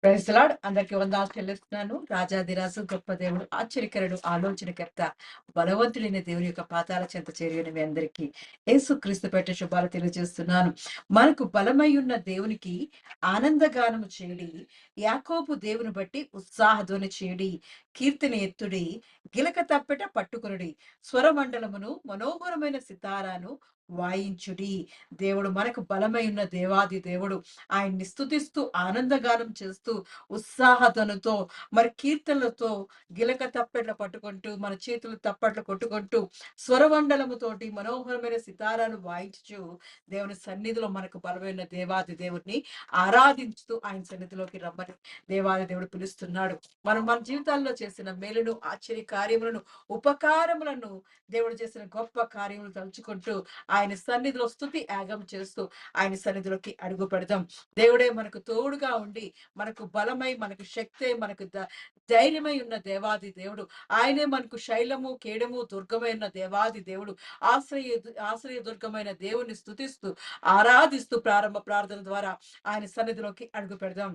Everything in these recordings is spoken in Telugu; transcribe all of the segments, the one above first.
Praise the lord. అందరికి వందనాలు చెల్లిస్తున్నాను. రాజాధిరాజు, గొప్ప దేవుడు, ఆశ్చర్యకరుడు, ఆలోచనకర్త, బలవంతుడైన దేవుని యొక్క పాదాల చెంత చేరిన మీ అందరికీ యేసుక్రీస్తు పెట్టే శుభాలు తెలియజేస్తున్నాను. మనకు బలమై ఉన్న దేవునికి ఆనందగానము చేయుడి, యాకోబు దేవుని బట్టి ఉత్సాహధ్వని చేయుడి, కీర్తన ఎత్తుడి, గిలక తప్పెట పట్టుకొనుడి, స్వరమండలమును మనోహరమైన సితారాను వాయించుడి. దేవుడు మనకు బలమై ఉన్న దేవాది దేవుడు. ఆయన్ని స్తుతిస్తూ ఆనందగానం చేస్తూ ఉత్సాహతనుతో మరి కీర్తనలతో గిలక తప్పెట్ల పట్టుకుంటూ మన చేతులు తప్పట్లు కొట్టుకుంటూ స్వరమండలముతోటి మనోహరమైన సితారాలు వాయించుచు దేవుని సన్నిధిలో మనకు బలమైన దేవాది దేవుడిని ఆరాధించుతూ ఆయన సన్నిధిలోకి రమ్మని దేవాది దేవుడు పిలుస్తున్నాడు. మనం మన జీవితాల్లో చేసిన మేలును, ఆశ్చర్య కార్యములను, ఉపకారములను, దేవుడు చేసిన గొప్ప కార్యములు తలుచుకుంటూ ఆయన సన్నిధిలో స్తుతి యాగం చేస్తూ ఆయన సన్నిధిలోకి అడుగు పెడదాం. దేవుడే మనకు తోడుగా ఉండి, మనకు బలమై, మనకు శక్తి, మనకు ధైర్యమై ఉన్న దేవాది దేవుడు. ఆయనే మనకు శైలము, కేడము, దుర్గమైన దేవాది దేవుడు. ఆశ్రయ దుర్గమైన దేవుణ్ణి స్తుతిస్తూ, ఆరాధిస్తూ ప్రారంభ ప్రార్థన ద్వారా ఆయన సన్నిధిలోకి అడుగు పెడదాం.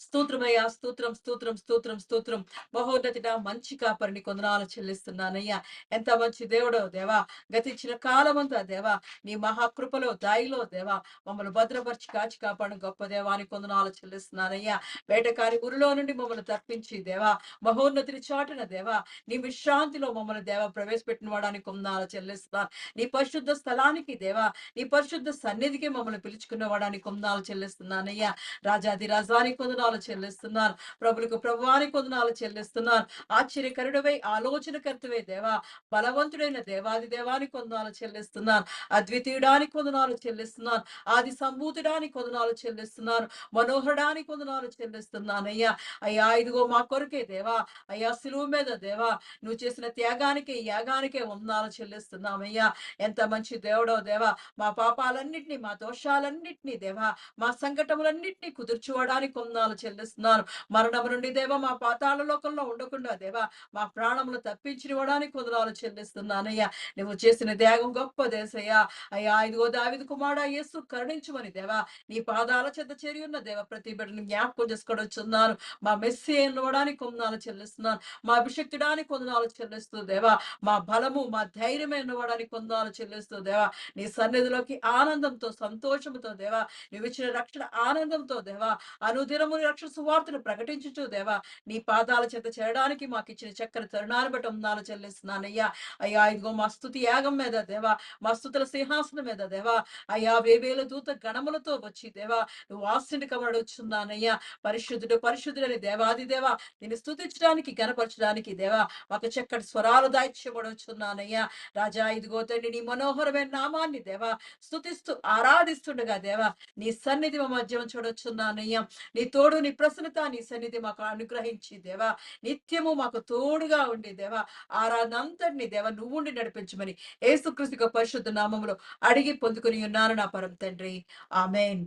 స్తోత్రమయ్యా, స్తోత్రం, స్తోత్రం, స్తోత్రం, స్తోత్రం. మహోన్నతుడా, మంచి కాపరిని కొందనాలు చెల్లిస్తున్నానయ్యా. ఎంత మంచి దేవుడో దేవా. గతించిన కాలమంతా దేవా, నీ మహాకృపలో దాయిలో దేవా, మమ్మల్ని భద్రపరిచి కాచి కాపాడిన గొప్ప దేవాని కొందనాలు చెల్లిస్తున్నానయ్యా. వేటకారి ఉరిలో నుండి మమ్మల్ని తప్పించి దేవా, మహోన్నతిని చాటున దేవా, నీ విశ్రాంతిలో మమ్మల్ని దేవా ప్రవేశపెట్టిన వాడానికి కొందనాలు చెల్లిస్తున్నాను. నీ పరిశుద్ధ స్థలానికి దేవా, నీ పరిశుద్ధ సన్నిధికి మమ్మల్ని పిలుచుకున్న వాడానికి కొందనాలు చెల్లిస్తున్నానయ్యా. రాజాది రాజానికి కొందనాలు చెల్లిస్తున్నాను. ప్రభులకు ప్రభువానికి వందనాలు చెల్లిస్తున్నాను. ఆశ్చర్యకరుడవై, ఆలోచనకర్తవే దేవా, బలవంతుడైన దేవాది దేవానికి వందనాలు చెల్లిస్తున్నాను. అద్వితీయుడానికి వందనాలు చెల్లిస్తున్నాను. ఆది సంభూతుడానికి వందనాలు చెల్లిస్తున్నాను. మనోహరానికి వందనాలు చెల్లిస్తున్నాను అయ్యా. అయ్యా, ఇదిగో మా కొరకే దేవా, అయ్యా సిలువ మీద దేవా, నువ్వు చేసిన త్యాగానికే, యాగానికే వందనాలు చెల్లిస్తున్నామయ్యా. ఎంత మంచి దేవుడో దేవా. మా పాపాలన్నిటినీ, మా దోషాలన్నిటినీ దేవా, మా సంకటములన్నిటినీ కుదుర్చుకోవడానికి వందనాలు చెల్లిస్తున్నాను. మరణము నుండి దేవా, మా పాతాళ లోకంలో ఉండకుండా దేవా, మా ప్రాణములు తప్పించినవడానికి వందనాలు చెల్లిస్తున్నానయ్యా. నువ్వు చేసిన త్యాగం గొప్ప దేశయ్యా. అయ్యా, ఇదిగో దావీదు కుమారుడా యేసు కరుణించమని దేవా, నీ పాదాల చెంత చేరి ఉన్న దేవా, ప్రతి బిడ్డని జ్ఞాపకం చేసుకొనొచ్చున్నాను. మా మెస్సీ ఎన్నడానికి వందనాలు చెల్లిస్తున్నాను. మా అభిషక్తుడానికి వందనాలు చెల్లిస్తూ దేవా, మా బలము, మా ధైర్యం ఎన్నడానికి వందనాలు చెల్లిస్తూ దేవా, నీ సన్నిధిలోకి ఆనందంతో, సంతోషంతో దేవా, నువ్విచ్చిన రక్షణ ఆనందంతో దేవా, అనుదినము నీ రక్షణ సువార్తను ప్రకటించుచు దేవా, నీ పాదాల చెంత చేరడానికి మాకు ఇచ్చిన చక్కని తరుణాన్ని బట్టి వందనాలు చెల్లిస్తున్నానయ్యా. అయ్యా, ఇదిగో మా స్తుతి యాగం మీద దేవా, మా స్తుతుల సింహాసనం మీద దేవా, అయ్యా వేవేల దూత గణములతో వచ్చి దేవా, నువ్వు ఆశ్చర్య కమడొచ్చున్నానయ్యా. పరిశుద్ధుడు, పరిశుద్ధుడని దేవాది దేవా, నిన్ను స్తుతించడానికి, గణపరచడానికి దేవా, మాకు చక్కటి స్వరాలు దాయిచ్చబడుచున్నానయ్యా. రాజా, ఇదిగో తండ్రి, నీ మనోహరమైన నామాన్ని దేవా స్తుతిస్తూ ఆరాధిస్తుండగా దేవా, నీ సన్నిధి మా మధ్య చూడొచ్చున్నానయ్యా. నీ తోడు, నీ ప్రసన్నత, నీ సన్నిధి మాకు అనుగ్రహించి దేవా, నిత్యము మాకు తోడుగా ఉండి దేవా, ఆరాధన అంతటిని దేవా నువ్వుండి నడిపించమని యేసుక్రీస్తు పరిశుద్ధ నామములో అడిగి పొందుకుని ఉన్నాను నా పరం తండ్రి. ఆమేన్.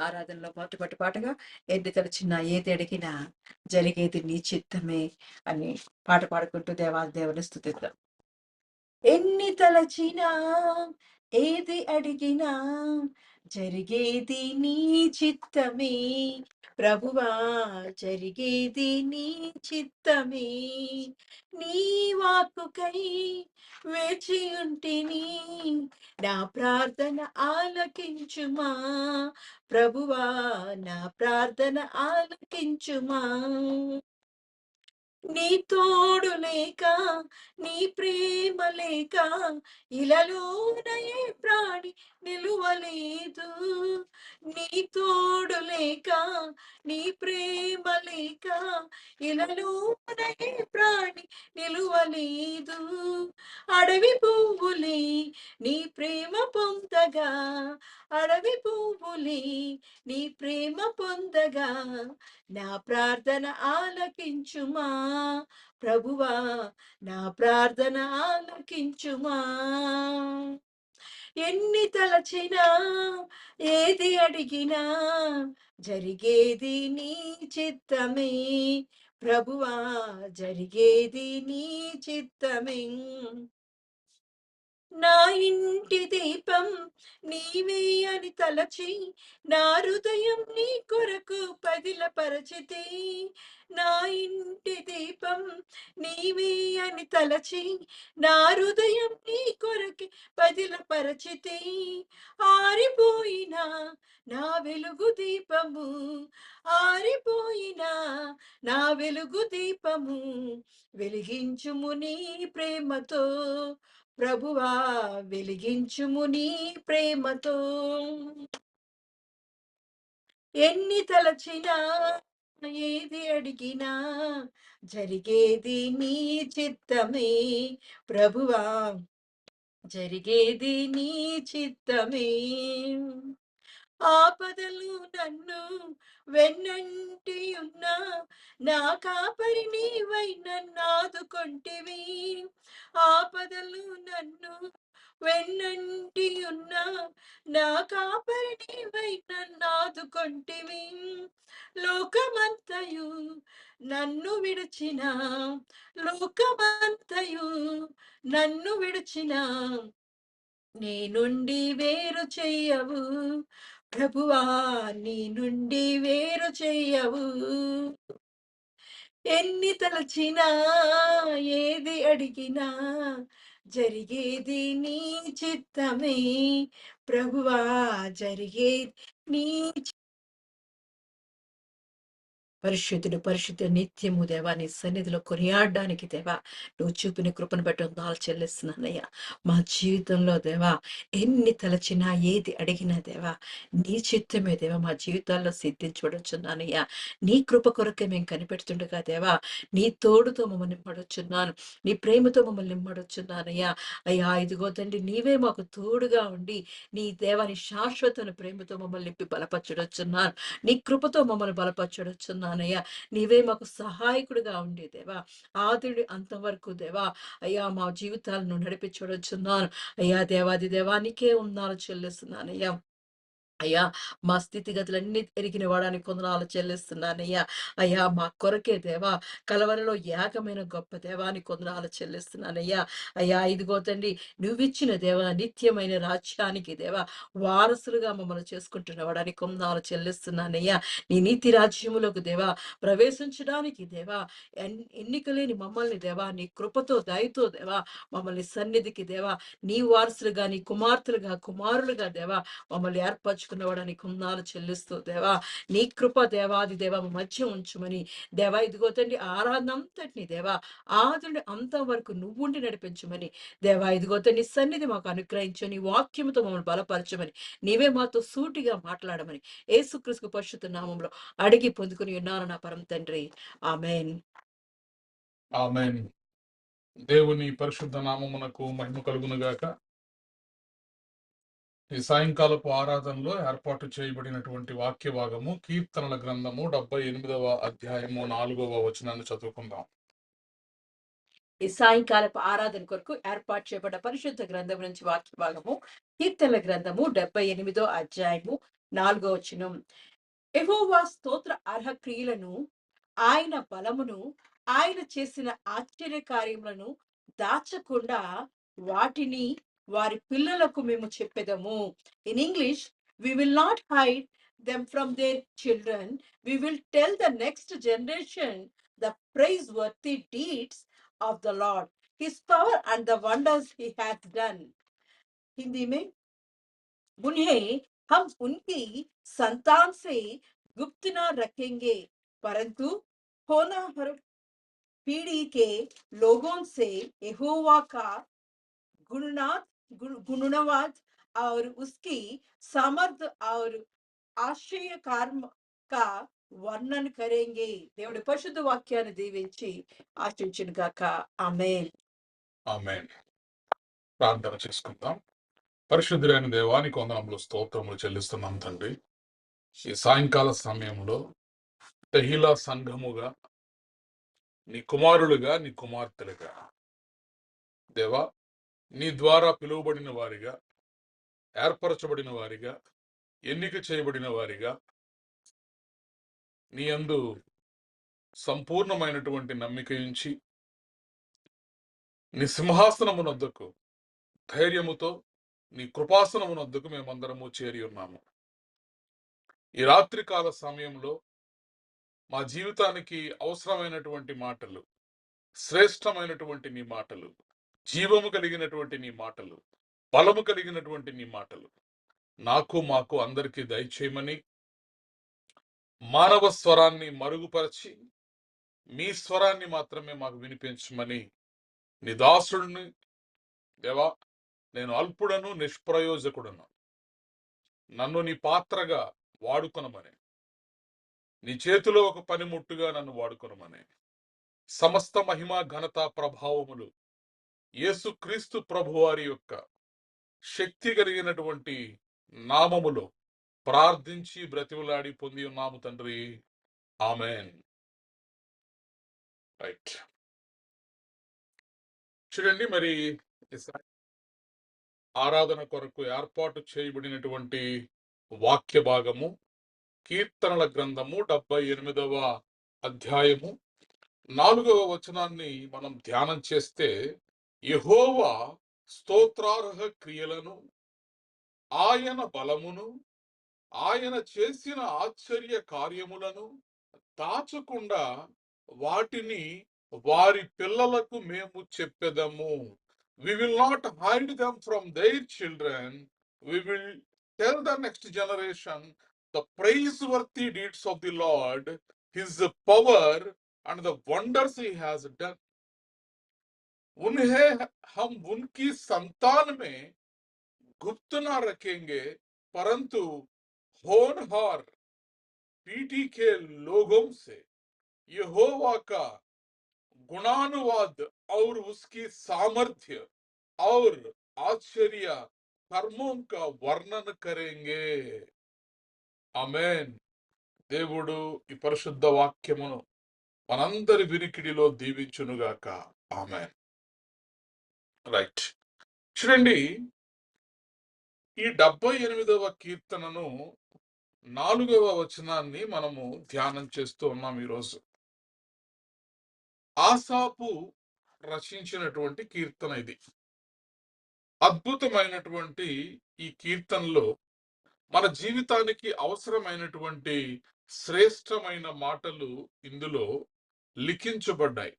ఆరాధనలో మొట్టమొదటి పాటగా ఎన్ని తలచినా ఏది అడిగినా జరిగేది నీ చిత్తమే అని పాట పాడుకుంటూ దేవుని స్తుతిద్దాం. ఎన్ని తలచినా ఏది అడిగినా జరిగేది నీ చిత్తమే ప్రభువా, జరిగేది నీ చిత్తమే. నీ వాక్కుకై వేచి ఉంటిని, నా ప్రార్థన ఆలకించుమా ప్రభువా, నా ప్రార్థన ఆలకించుమా. నీ తోడు లేక, నీ ప్రేమ లేక, ఇలలోన ఏ ప్రాణి నిలువలేదు. నీ తోడు లేక, నీ ప్రేమ లేక, ఇలలోన ఏ ప్రాణి నిలువలేదు. అడవి పువ్వులే నీ ప్రేమ పొందగా, అడవి పువ్వులే నీ ప్రేమ పొందగా, నా ప్రార్థన ఆలకించుమా ప్రభువా, నా ప్రార్థన ఆలకించుమా. ఎన్ని తలచినా ఏది అడిగినా జరిగేది నీ చిత్తమే ప్రభువా, జరిగేది నీ చిత్తమే. నా ఇంటి దీపం నీవే అని తలచి నా హృదయం నీ కొరకు పదిలపరచితి. నా ఇంటి దీపం నీవే అని తలచి నా హృదయం నీ కొరకి పదిలపరచితి. ఆరిపోయిన నా వెలుగు దీపము, ఆరిపోయిన నా వెలుగు దీపము, వెలిగించుము నీ ప్రేమతో ప్రభువా, వెలిగించుము నీ ప్రేమతో. ఎన్ని తలచినా ఏది అడిగినా జరిగేది నీ చిత్తమే ప్రభువా, జరిగేది నీ చిత్తమే. ఆపదలు నన్ను వెన్నంటి ఉన్నా నా కాపరి నీవై నన్నాదుకొంటివి. ఆపదలు నన్ను వెన్నంటి ఉన్నా నా కాపరి నీవై నన్నాదుకొంటివి. లోకమంతయు నన్ను విడిచిన, లోకమంతయు నన్ను విడిచిన నీ నుండి వేరు చెయ్యవు ప్రభువా, నీ నుండి వేరు చెయ్యవు. ఎన్ని తలచినా ఏది అడిగినా జరిగేది నీ చిత్తమే ప్రభువా, జరిగేది నీ. పరిశుద్ధుడు పరిశుద్ధ నిత్యము దేవా, నీ సన్నిధిలో కొనియాడడానికి దేవా నువ్వు చూపిన కృపను బట్టి వందనాలు చెల్లిస్తున్నానయ్యా. మా జీవితంలో దేవా ఎన్ని తలచినా ఏది అడిగినా దేవా నీ చిత్తమే దేవా మా జీవితాల్లో సిద్ధించబడుచున్నానయ్యా. నీ కృప కొరకే మేము కనిపెడుతుండగా దేవా నీ తోడుతో మమ్మల్ని నింపడుచున్నాను, నీ ప్రేమతో మమ్మల్ని నింపడుచున్నానయ్యా. అయ్యా ఇదిగో తండ్రి నీవే మాకు తోడుగా ఉండి నీ దేవాని శాశ్వత ప్రేమతో మమ్మల్ని నింపి బలపరచడొచ్చున్నాను, నీ కృపతో మమ్మల్ని బలపరచడొచ్చున్నాను. నీవే మాకు సహాయకుడిగా ఉండే దేవా ఆదిడి అంతవరకు దేవా అయ్యా మా జీవితాలను నడిపించవచ్చున్నాను. అయ్యా దేవాది దేవానికే ఉన్నాను చెల్లిస్తున్నాను అయ్యా. అయ్యా మా స్థితిగతులన్నీ ఎరిగిన వాడానికి కొందనాలు చెల్లిస్తున్నానయ్యా. అయ్యా మా కొరకే దేవా కలవరలో ఏకమైన గొప్ప దేవానికి కొందనాలు చెల్లిస్తున్నానయ్యా. అయ్యా ఇదిగో తండ్రి నువ్విచ్చిన దేవా నిత్యమైన రాజ్యానికి దేవా వారసులుగా మమ్మల్ని చేసుకుంటున్న వాడానికి కొందనాలు చెల్లిస్తున్నానయ్యా. నీ నీతి రాజ్యములకు దేవా ప్రవేశించడానికి దేవా ఎన్నిక లేని మమ్మల్ని దేవా నీ కృపతో దయతో దేవా మమ్మల్ని సన్నిధికి దేవా నీ వారసులుగా నీ కుమార్తెలుగా కుమారులుగా దేవా మమ్మల్ని ఏర్పరచుకున్నవాడానికి కొందనాలు చెల్లిస్తూ దేవా నీ కృప దేవాది దేవా మధ్య ఉంచుమని దేవా ఇదిగో తండ్రి ఆరాధన అంతటిని దేవా ఆదుని అంతం వరకు నువ్వుండి నడిపించమని దేవా ఇదిగో తండ్రి సన్నిధి మాకు అనుగ్రహించని వాక్యముతో మమ్మల్ని బలపరచమని నీవే మాతో సూటిగా మాట్లాడమని యేసుక్రీస్తు పరిశుద్ధ నామంలో అడిగి పొందుకుని ఉన్నాను నా పరమ తండ్రి. ఆమేన్. ఆమేన్. దేవుని పరిశుద్ధ నామమునకు మహిమ కలుగును గాక. ఈ సాయంకాలపు ఆరాధనలో ఏర్పాటు చేయబడినటువంటి వాక్య భాగము కీర్తనల గ్రంథము 78వ అధ్యాయము 4వ వచనాన్ని చదువుకుందాం. ఈ సాయంకాలపు ఆరాధన కొరకు ఏర్పాటు చేయబడ్డ పరిశుద్ధ గ్రంథం నుంచి వాక్య భాగము కీర్తనల గ్రంథము 78వ అధ్యాయము 4వ వచనం. యెహోవా స్తోత్ర అర్హ క్రియలను, ఆయన బలమును, ఆయన చేసిన ఆశ్చర్య కార్యములను దాచకుండా వాటిని వారి పిల్లలకు మేము చెప్పెదము. In English, we will not hide them from their children. We will tell the next generation the praiseworthy deeds of the Lord, his power and the wonders he hath done. Hindi में, उन्हें हम उनकी संतान से गुप्त न रखेंगे, परंतु होनहार पीढ़ी के लोगों से यहोवा का गुणवाद और उसकी सामर्थ और आश्चर्य कर्म का వర్ణన కరేంగే. దేవుడి పరిశుద్ధ వాక్యాన్ని దీవించి ఆశించును గాక. ఆమేన్. ఆమేన్. ప్రార్థన చేసుకుందాం. పరిశుద్ధులైన దేవానికి వందనములు స్తోత్రములు చెల్లిస్తున్నాం తండ్రి. ఈ సాయంకాల సమయంలో తెహిలా సంఘముగా నీ కుమారులుగా నీ కుమార్తెలుగా దేవా నీ ద్వారా పిలువబడిన వారిగా ఏర్పరచబడిన వారిగా ఎన్నిక చేయబడిన వారిగా నీ యందు సంపూర్ణమైనటువంటి నమ్మిక ఉంచి నీ సింహాసనమునొద్దకు ధైర్యముతో నీ కృపాసనమునొద్దకు మేమందరము చేరి ఉన్నాము. ఈ రాత్రికాల సమయంలో మా జీవితానికి అవసరమైనటువంటి మాటలు, శ్రేష్టమైనటువంటి నీ మాటలు, జీవము కలిగినటువంటి నీ మాటలు, బలము కలిగినటువంటి నీ మాటలు నాకు మాకు అందరికీ దయచేయమని, మానవ స్వరాన్ని మరుగుపరచి మీ స్వరాన్ని మాత్రమే మాకు వినిపించమని నీ దాసుడిని, దేవా నేను అల్పుడను నిష్ప్రయోజకుడను, నన్ను నీ పాత్రగా వాడుకొనమని, నీ చేతిలో ఒక పనిముట్టుగా నన్ను వాడుకొనమని, సమస్త మహిమ ఘనత ప్రభావములు యేసుక్రీస్తు ప్రభువారి యొక్క శక్తి కలిగినటువంటి నామములో ప్రార్థించి బ్రతిమలాడి పొంది ఉన్నాము తండ్రి. ఆమెన్. రైట్. చూడండి, మరి ఆరాధన కొరకు ఏర్పాటు చేయబడినటువంటి వాక్య భాగము కీర్తనల గ్రంథము 78వ అధ్యాయము 4వ వచనాన్ని మనం ధ్యానం చేస్తే, యెహోవా స్తోత్రార్హ క్రియలను, ఆయన బలమును, ఆయన చేసిన ఆశ్చర్య కార్యములను దాచకుండా వాటిని వారి పిల్లలకు మేము చెప్పెదము. We will not hide them from their children. We will tell the next generation the praiseworthy deeds of the Lord, his power and the wonders he has done. उन्हें हम उनकी संतान में गुप्त ना रखेंगे, परंतु होनहार पीढ़ी के लोगों से यहोवा का गुणानुवाद और उसकी सामर्थ्य और आश्चर्य कर्मों का वर्णन करेंगे. ఆమేన్. దేవుడు ఈ పరిశుద్ధ వాక్యమును మనందరి వినికిడిలో దీవించునుగాక. ఆమేన్. రైట్. చూడండి, ఈ 78వ కీర్తనను 4వ వచనాన్ని మనము ధ్యానం చేస్తూ ఉన్నాం ఈరోజు. ఆసాపు రచించినటువంటి కీర్తన ఇది. అద్భుతమైనటువంటి ఈ కీర్తనలో మన జీవితానికి అవసరమైనటువంటి శ్రేష్టమైన మాటలు ఇందులో లిఖించబడ్డాయి.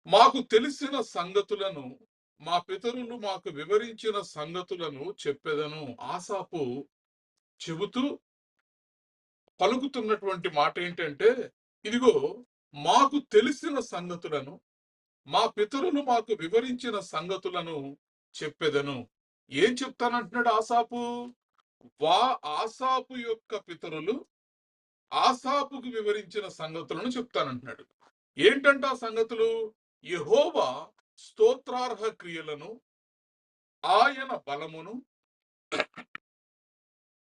మాకు తెలిసిన సంగతులను, మా పితరులు మాకు వివరించిన సంగతులను చెప్పెదను. ఆసాపు చెబుతూ పలుకుతున్నటువంటి మాట ఏంటంటే, ఇదిగో మాకు తెలిసిన సంగతులను, మా పితరులు మాకు వివరించిన సంగతులను చెప్పెదను. ఏం చెప్తానంటున్నాడు ఆసాపు? ఆసాపు యొక్క పితరులు ఆసాపుకు వివరించిన సంగతులను చెప్తానంటున్నాడు. ఏంటంటే ఆ సంగతులు? యెహోవా స్తోత్రార్హ క్రియలను, ఆయన బలమును,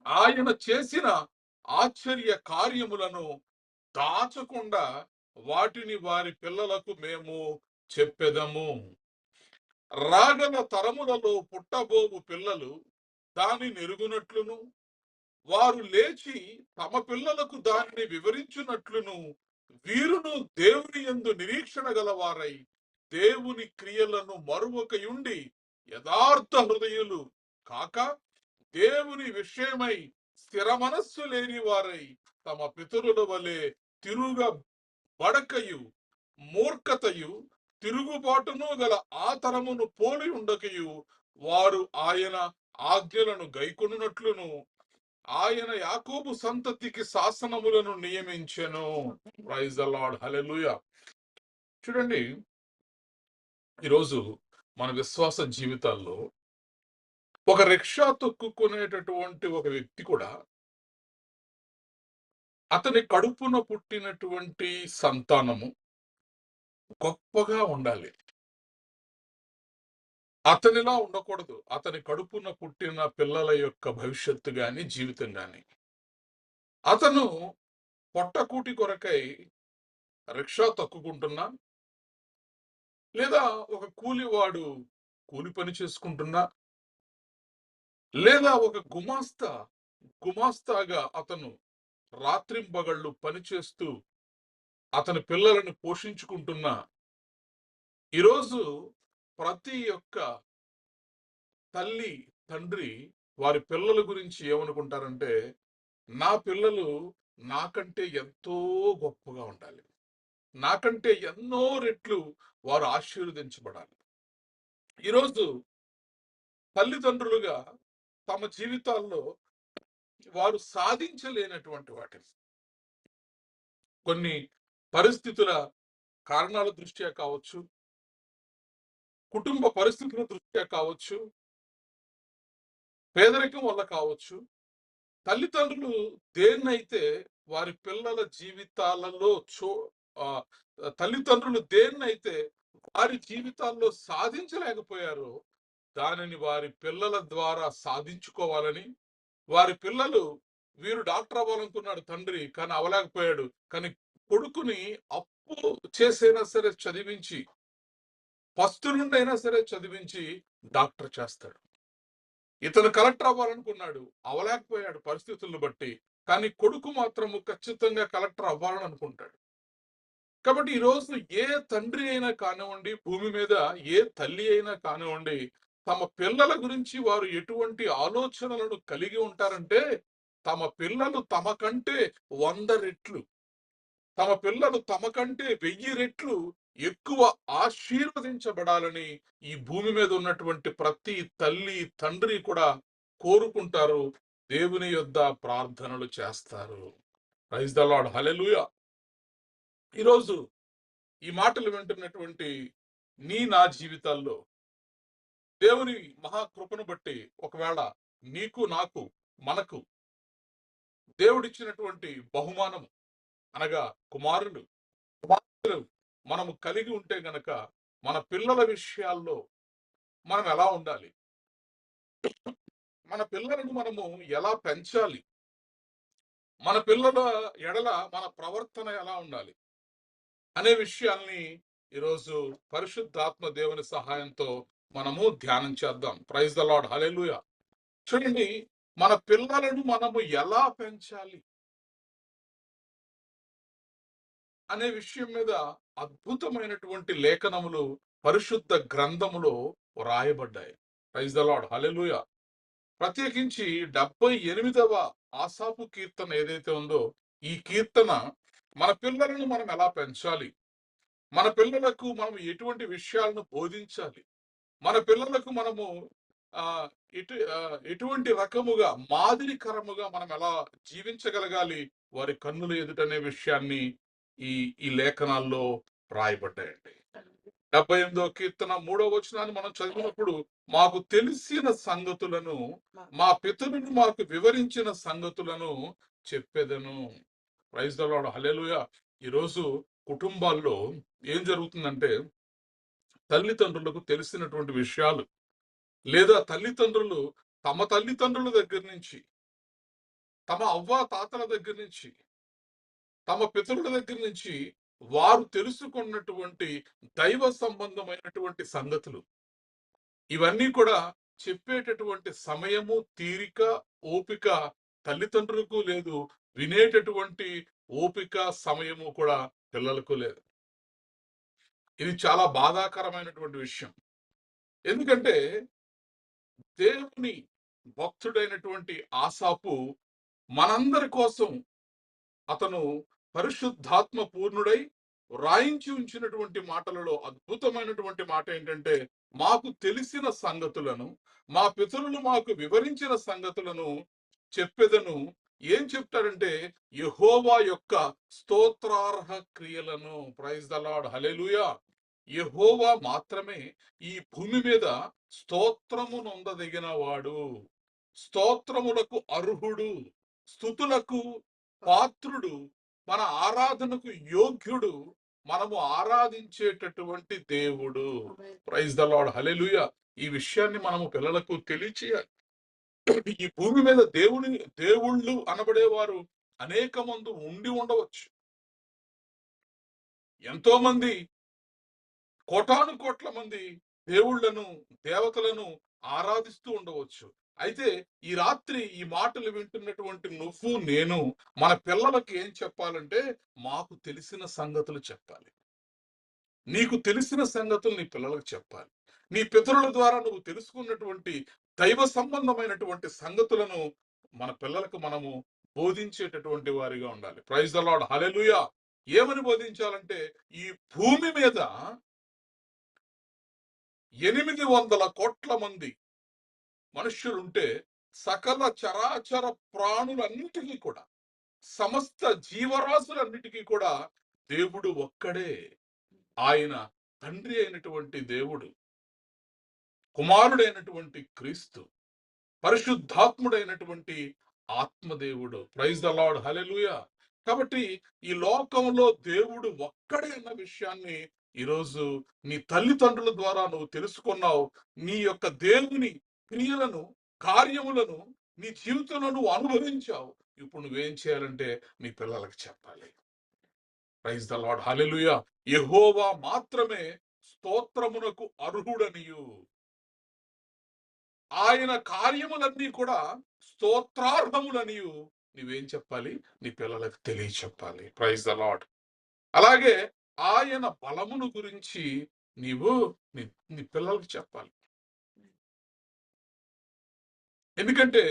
ఆయన చేసిన ఆశ్చర్య కార్యములను దాచకుండా వాటిని వారి పిల్లలకు మేము చెప్పెదము. రాగల తరములలో పుట్టబోవు పిల్లలు దాని నెరుగునట్లును, వారు లేచి తమ పిల్లలకు దానిని వివరించునట్లును, వీరును దేవుని యందు నిరీక్షణ గలవారై దేవుని క్రియలను మరువకయుండి యథార్థ హృదయులు కాక దేవుని విషయమై స్థిర మనస్సు లేని వారై తమ పితరుల వలె తిరుగబడకయు మూర్ఖతయు తిరుగుబాటును గల ఆ తరమును పోలి ఉండకయు వారు ఆయన ఆజ్ఞలను గైకొనున్నట్లును ఆయన యాకోబు సంతతికి శాసనములను నియమించెను. Praise the Lord. హల్లెలూయా. చూడండి, ఈరోజు మన విశ్వాస జీవితాల్లో ఒక రిక్షా తొక్కుకునేటటువంటి ఒక వ్యక్తి కూడా అతని కడుపున పుట్టినటువంటి సంతానము గొప్పగా ఉండాలి. అతనిలా ఉండకూడదు. అతని కడుపున పుట్టిన పిల్లల యొక్క భవిష్యత్తు గాని, జీవితం గాని. అతను పొట్టకూటి కొరకై రిక్షా తొక్కుకుంటున్నా, లేదా ఒక కూలివాడు కూలి పని చేసుకుంటున్నా, లేదా ఒక గుమాస్తాగా అతను రాత్రింబగళ్ళు పనిచేస్తూ అతని పిల్లలను పోషించుకుంటున్నా, ఈరోజు ప్రతి ఒక్క తల్లి, తండ్రి వారి పిల్లల గురించి ఏమనుకుంటారంటే, నా పిల్లలు నాకంటే ఎంతో గొప్పగా ఉండాలి. నాకంటే ఎన్నో రెట్లు వారు ఆశీర్వదించబడాలి. ఈరోజు తల్లిదండ్రులుగా తమ జీవితాల్లో వారు సాధించలేనటువంటి వాటిని కొన్ని పరిస్థితుల కారణాల దృష్ట్యా కావచ్చు, కుటుంబ పరిస్థితుల దృష్ట్యా కావచ్చు, పేదరికం వల్ల కావచ్చు, తల్లిదండ్రులు దేన్నైతే వారి పిల్లల జీవితాలలో తల్లిదండ్రులు దేన్నైతే వారి జీవితాల్లో సాధించలేకపోయారో దానిని వారి పిల్లల ద్వారా సాధించుకోవాలని, వారి పిల్లలు వీరు డాక్టర్ అవ్వాలనుకున్నాడు తండ్రి కానీ అవలేకపోయాడు, కానీ కొడుకుని అప్పు చేసైనా సరే చదివించి, ఫస్ట్ నుండి అయినా సరే చదివించి డాక్టర్ చేస్తాడు. ఇతను కలెక్టర్ అవ్వాలనుకున్నాడు, అవలేకపోయాడు పరిస్థితులను బట్టి, కానీ కొడుకు మాత్రము ఖచ్చితంగా కలెక్టర్ అవ్వాలని అనుకుంటాడు. కాబట్టి ఈరోజు ఏ తండ్రి అయినా కానివ్వండి, భూమి మీద ఏ తల్లి అయినా కానివ్వండి, తమ పిల్లల గురించి వారు ఎటువంటి ఆలోచనలను కలిగి ఉంటారంటే, తమ పిల్లలు తమ కంటే 100 రెట్లు, తమ పిల్లలు తమ కంటే 1000 రెట్లు ఎక్కువ ఆశీర్వదించబడాలని ఈ భూమి మీద ఉన్నటువంటి ప్రతి తల్లి, తండ్రి కూడా కోరుకుంటారు. దేవుని యొద్ద ప్రార్థనలు చేస్తారు. ప్రైజ్ ద లార్డ్, హల్లెలూయా. ఈరోజు ఈ మాటలు వింటున్నటువంటి నా జీవితాల్లో దేవుని మహాకృపను బట్టి ఒకవేళ నీకు, నాకు, మనకు దేవుడిచ్చినటువంటి బహుమానం అనగా కుమారులు, కుమార్తెలు మనము కలిగి ఉంటే గనక మన పిల్లల విషయాల్లో మనం ఎలా ఉండాలి, మన పిల్లలను మనము ఎలా పెంచాలి, మన పిల్లల ఎడల మన ప్రవర్తన ఎలా ఉండాలి అనే విషయాల్ని ఈరోజు పరిశుద్ధాత్మ దేవుని సహాయంతో మనము ధ్యానం చేద్దాం. Praise the Lord, hallelujah. చూడండి, మన పిల్లలను మనము ఎలా పెంచాలి అనే విషయం మీద అద్భుతమైనటువంటి లేఖనములు పరిశుద్ధ గ్రంథములో రాయబడ్డాయి. ప్రైజ్ ద లార్డ్, హల్లెలూయా. ప్రత్యేకించి 78వ ఆసాపు కీర్తన ఏదైతే ఉందో, ఈ కీర్తన మన పిల్లలను మనం ఎలా పెంచాలి, మన పిల్లలకు మనం ఎటువంటి విషయాలను బోధించాలి, మన పిల్లలకు మనము ఎటువంటి రకముగా మాదిరికరముగా మనం ఎలా జీవించగలగాలి వారి కన్నుల ఎదుటనే విషయాన్ని ఈ లేఖనాల్లో రాయబడ్డాయండి. 78వ కీర్తన 3వ వచనాన్ని మనం చదివినప్పుడు, మాకు తెలిసిన సంగతులను, మా పితరులు మాకు వివరించిన సంగతులను చెప్పెదను. ప్రైజ్ ద లార్డ్, హల్లెలూయా. ఈరోజు కుటుంబాల్లో ఏం జరుగుతుందంటే, తల్లిదండ్రులకు తెలిసినటువంటి విషయాలు, లేదా తల్లిదండ్రులు తమ తల్లిదండ్రుల దగ్గర నుంచి, తమ అవ్వ తాతల దగ్గర నుంచి, తమ పితరుల దగ్గర నుంచి వారు తెలుసుకున్నటువంటి దైవ సంబంధమైనటువంటి సంగతులు, ఇవన్నీ కూడా చెప్పేటటువంటి సమయము, తీరిక, ఓపిక తల్లిదండ్రులకు లేదు. వినేటటువంటి ఓపిక, సమయము కూడా పిల్లలకు లేదు. ఇది చాలా బాధాకరమైనటువంటి విషయం. ఎందుకంటే దేవుని భక్తుడైనటువంటి ఆసాపు మనందరి కోసం అతను పరిశుద్ధాత్మ పూర్ణుడై రాయించి ఉంచినటువంటి మాటలలో అద్భుతమైనటువంటి మాట ఏంటంటే, మాకు తెలిసిన సంగతులను, మా పితరులు మాకు వివరించిన సంగతులను చెప్పెదను. ఏం చెప్తాడంటే, యెహోవా యొక్క స్తోత్రార్హ క్రియలను. ప్రైజ్ ద లార్డ్, హల్లెలూయా. యెహోవా మాత్రమే ఈ భూమి మీద స్తోత్రము నొందదగిన వాడు, స్తోత్రములకు అర్హుడు, స్తుతులకు పాత్రుడు, మన ఆరాధనకు యోగ్యుడు, మనము ఆరాధించేటటువంటి దేవుడు. ప్రైజ్ ద లార్డ్, హల్లెలూయా. ఈ విషయాన్ని మనము పిల్లలకు తెలియచేయాలి. ఈ భూమి మీద దేవుళ్ళు అనబడేవారు అనేక మంది ఉండి ఉండవచ్చు. ఎంతో మంది, కోటాను కోట్ల మంది దేవుళ్లను, దేవతలను ఆరాధిస్తూ ఉండవచ్చు. అయితే ఈ రాత్రి ఈ మాటలు వింటున్నటువంటి నువ్వు, నేను మన పిల్లలకి ఏం చెప్పాలంటే, మాకు తెలిసిన సంగతులు చెప్పాలి. నీకు తెలిసిన సంగతులు నీ పిల్లలకు చెప్పాలి. నీ పితరుల ద్వారా నువ్వు తెలుసుకున్నటువంటి దైవ సంబంధమైనటువంటి సంగతులను మన పిల్లలకు మనము బోధించేటటువంటి వారిగా ఉండాలి. ప్రైజ్ ద లార్డ్, హల్లెలూయా. ఏమని బోధించాలంటే, ఈ భూమి మీద 800 కోట్ల మంది మనుష్యులుంటే సకల చరాచర ప్రాణులన్నిటికీ కూడా, సమస్త జీవరాశులన్నిటికీ కూడా దేవుడు ఒక్కడే. ఆయన తండ్రి అయినటువంటి దేవుడు, కుమారుడైనటువంటి క్రీస్తు, పరిశుద్ధాత్ముడైనటువంటి ఆత్మదేవుడు. Praise the Lord, hallelujah. కాబట్టి ఈ లోకంలో దేవుడు ఒక్కడే అన్న విషయాన్ని ఈరోజు నీ తల్లిదండ్రుల ద్వారా నువ్వు తెలుసుకున్నావు. నీ యొక్క దేవుని క్రియలను, కార్యములను నీ జీవితంలో నువ్వు అనుభవించావు. ఇప్పుడు నువ్వేం చేయాలంటే నీ పిల్లలకు చెప్పాలి. ప్రైజ్ ద లార్డ్, హల్లెలూయా. యెహోవా మాత్రమే స్తోత్రమునకు అర్హుడనియు, ఆయన కార్యములన్నీ కూడా స్తోత్రార్హములనియు నువ్వేం చెప్పాలి? నీ పిల్లలకు తెలియచెప్పాలి. Praise the lord. అలాగే ఆయన బలమును గురించి నీవు నీ నీ పిల్లలకు చెప్పాలి. ఎందుకంటే